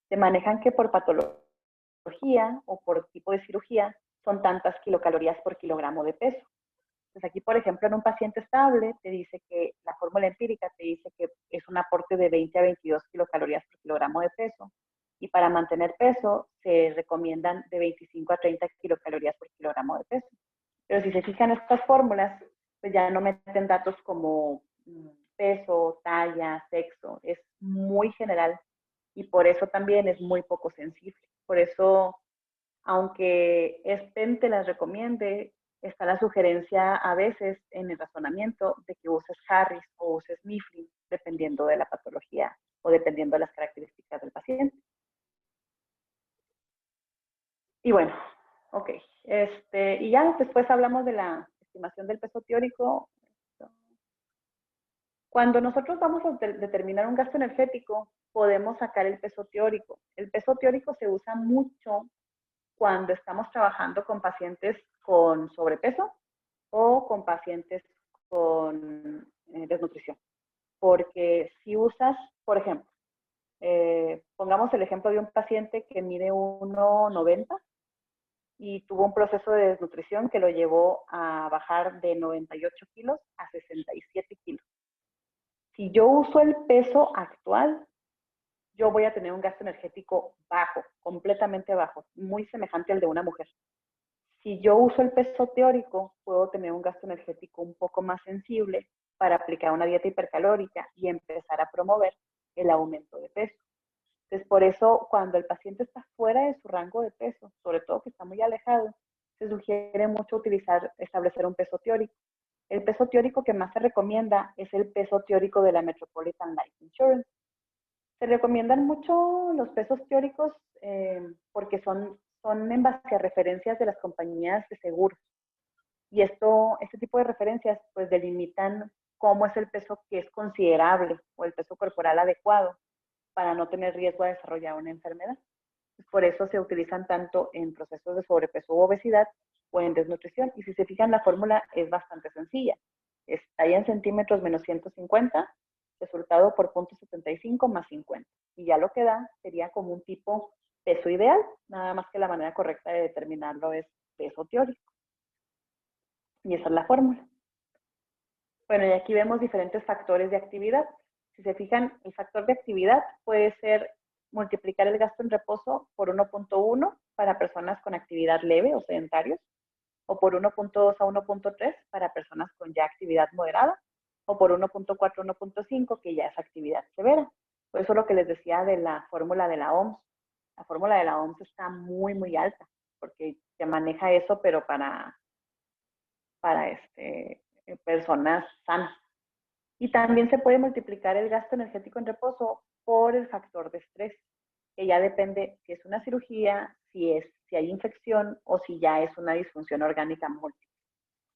Se manejan que por patología o por tipo de cirugía son tantas kilocalorías por kilogramo de peso. Entonces aquí, por ejemplo, en un paciente estable, te dice que la fórmula empírica te dice que es un aporte de 20 a 22 kilocalorías por kilogramo de peso. Y para mantener peso, se recomiendan de 25 a 30 kilocalorías por kilogramo de peso. Pero si se fijan estas fórmulas, pues ya no meten datos como peso, talla, sexo. Es muy general y por eso también es muy poco sensible. Por eso, aunque SPEN te las recomiende, está la sugerencia a veces en el razonamiento de que uses Harris o uses Mifflin, dependiendo de la patología o dependiendo de las características del paciente. Y bueno, ok. Y ya después hablamos de la estimación del peso teórico. Cuando nosotros vamos a determinar un gasto energético, podemos sacar el peso teórico. El peso teórico se usa mucho cuando estamos trabajando con pacientes con sobrepeso o con pacientes con desnutrición. Porque si usas, por ejemplo, pongamos el ejemplo de un paciente que mide 1,90 y tuvo un proceso de desnutrición que lo llevó a bajar de 98 kilos a 67 kilos. Si yo uso el peso actual, yo voy a tener un gasto energético bajo, completamente bajo, muy semejante al de una mujer. Si yo uso el peso teórico, puedo tener un gasto energético un poco más sensible para aplicar una dieta hipercalórica y empezar a promover el aumento de peso. Entonces, por eso, cuando el paciente está fuera de su rango de peso, sobre todo que está muy alejado, se sugiere mucho establecer un peso teórico. El peso teórico que más se recomienda es el peso teórico de la Metropolitan Life Insurance. Se recomiendan mucho los pesos teóricos porque son en base a referencias de las compañías de seguros. Y este tipo de referencias pues delimitan cómo es el peso que es considerable o el peso corporal adecuado para no tener riesgo de desarrollar una enfermedad. Por eso se utilizan tanto en procesos de sobrepeso u obesidad o en desnutrición. Y si se fijan, la fórmula es bastante sencilla. Es talla en centímetros menos 150, resultado por 0.75 más 50. Y ya lo que da sería como un tipo peso ideal, nada más que la manera correcta de determinarlo es peso teórico. Y esa es la fórmula. Bueno, y aquí vemos diferentes factores de actividad. Si se fijan, el factor de actividad puede ser multiplicar el gasto en reposo por 1.1 para personas con actividad leve o sedentarios, o por 1.2 a 1.3 para personas con ya actividad moderada, o por 1.4 a 1.5 que ya es actividad severa. Por eso lo que les decía de la fórmula de la OMS. La fórmula de la OMS está muy, muy alta, porque se maneja eso, pero para personas sanas. Y también se puede multiplicar el gasto energético en reposo por el factor de estrés, que ya depende si es una cirugía, si hay infección o si ya es una disfunción orgánica múltiple.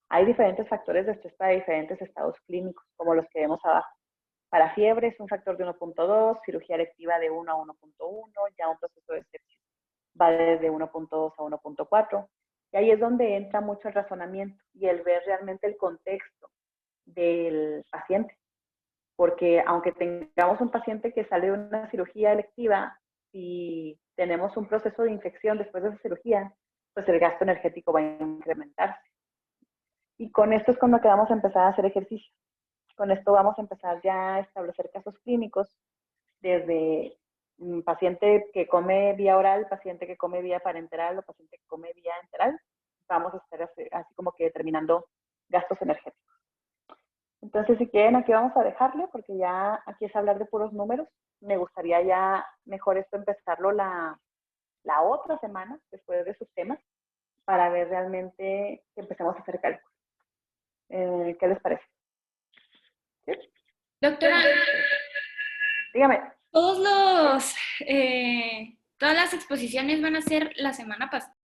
Hay diferentes factores de estrés para diferentes estados clínicos, como los que vemos abajo. Para fiebre es un factor de 1.2, cirugía electiva de 1 a 1.1, ya un proceso de sepsis va desde 1.2 a 1.4. Y ahí es donde entra mucho el razonamiento y el ver realmente el contexto del paciente. Porque aunque tengamos un paciente que sale de una cirugía electiva, si tenemos un proceso de infección después de esa cirugía, pues el gasto energético va a incrementarse. Y con esto es con lo que vamos a empezar a hacer ejercicio. Con esto vamos a empezar ya a establecer casos clínicos desde paciente que come vía oral, paciente que come vía parenteral o paciente que come vía enteral. Vamos a estar así como que determinando gastos energéticos. Entonces, si quieren, aquí vamos a dejarle, porque ya aquí es hablar de puros números. Me gustaría ya mejor esto empezarlo la otra semana, después de sus temas, para ver realmente que empecemos a hacer cálculos. ¿Qué les parece? ¿Sí? Doctora, Dígame. todas las exposiciones van a ser la semana pasada.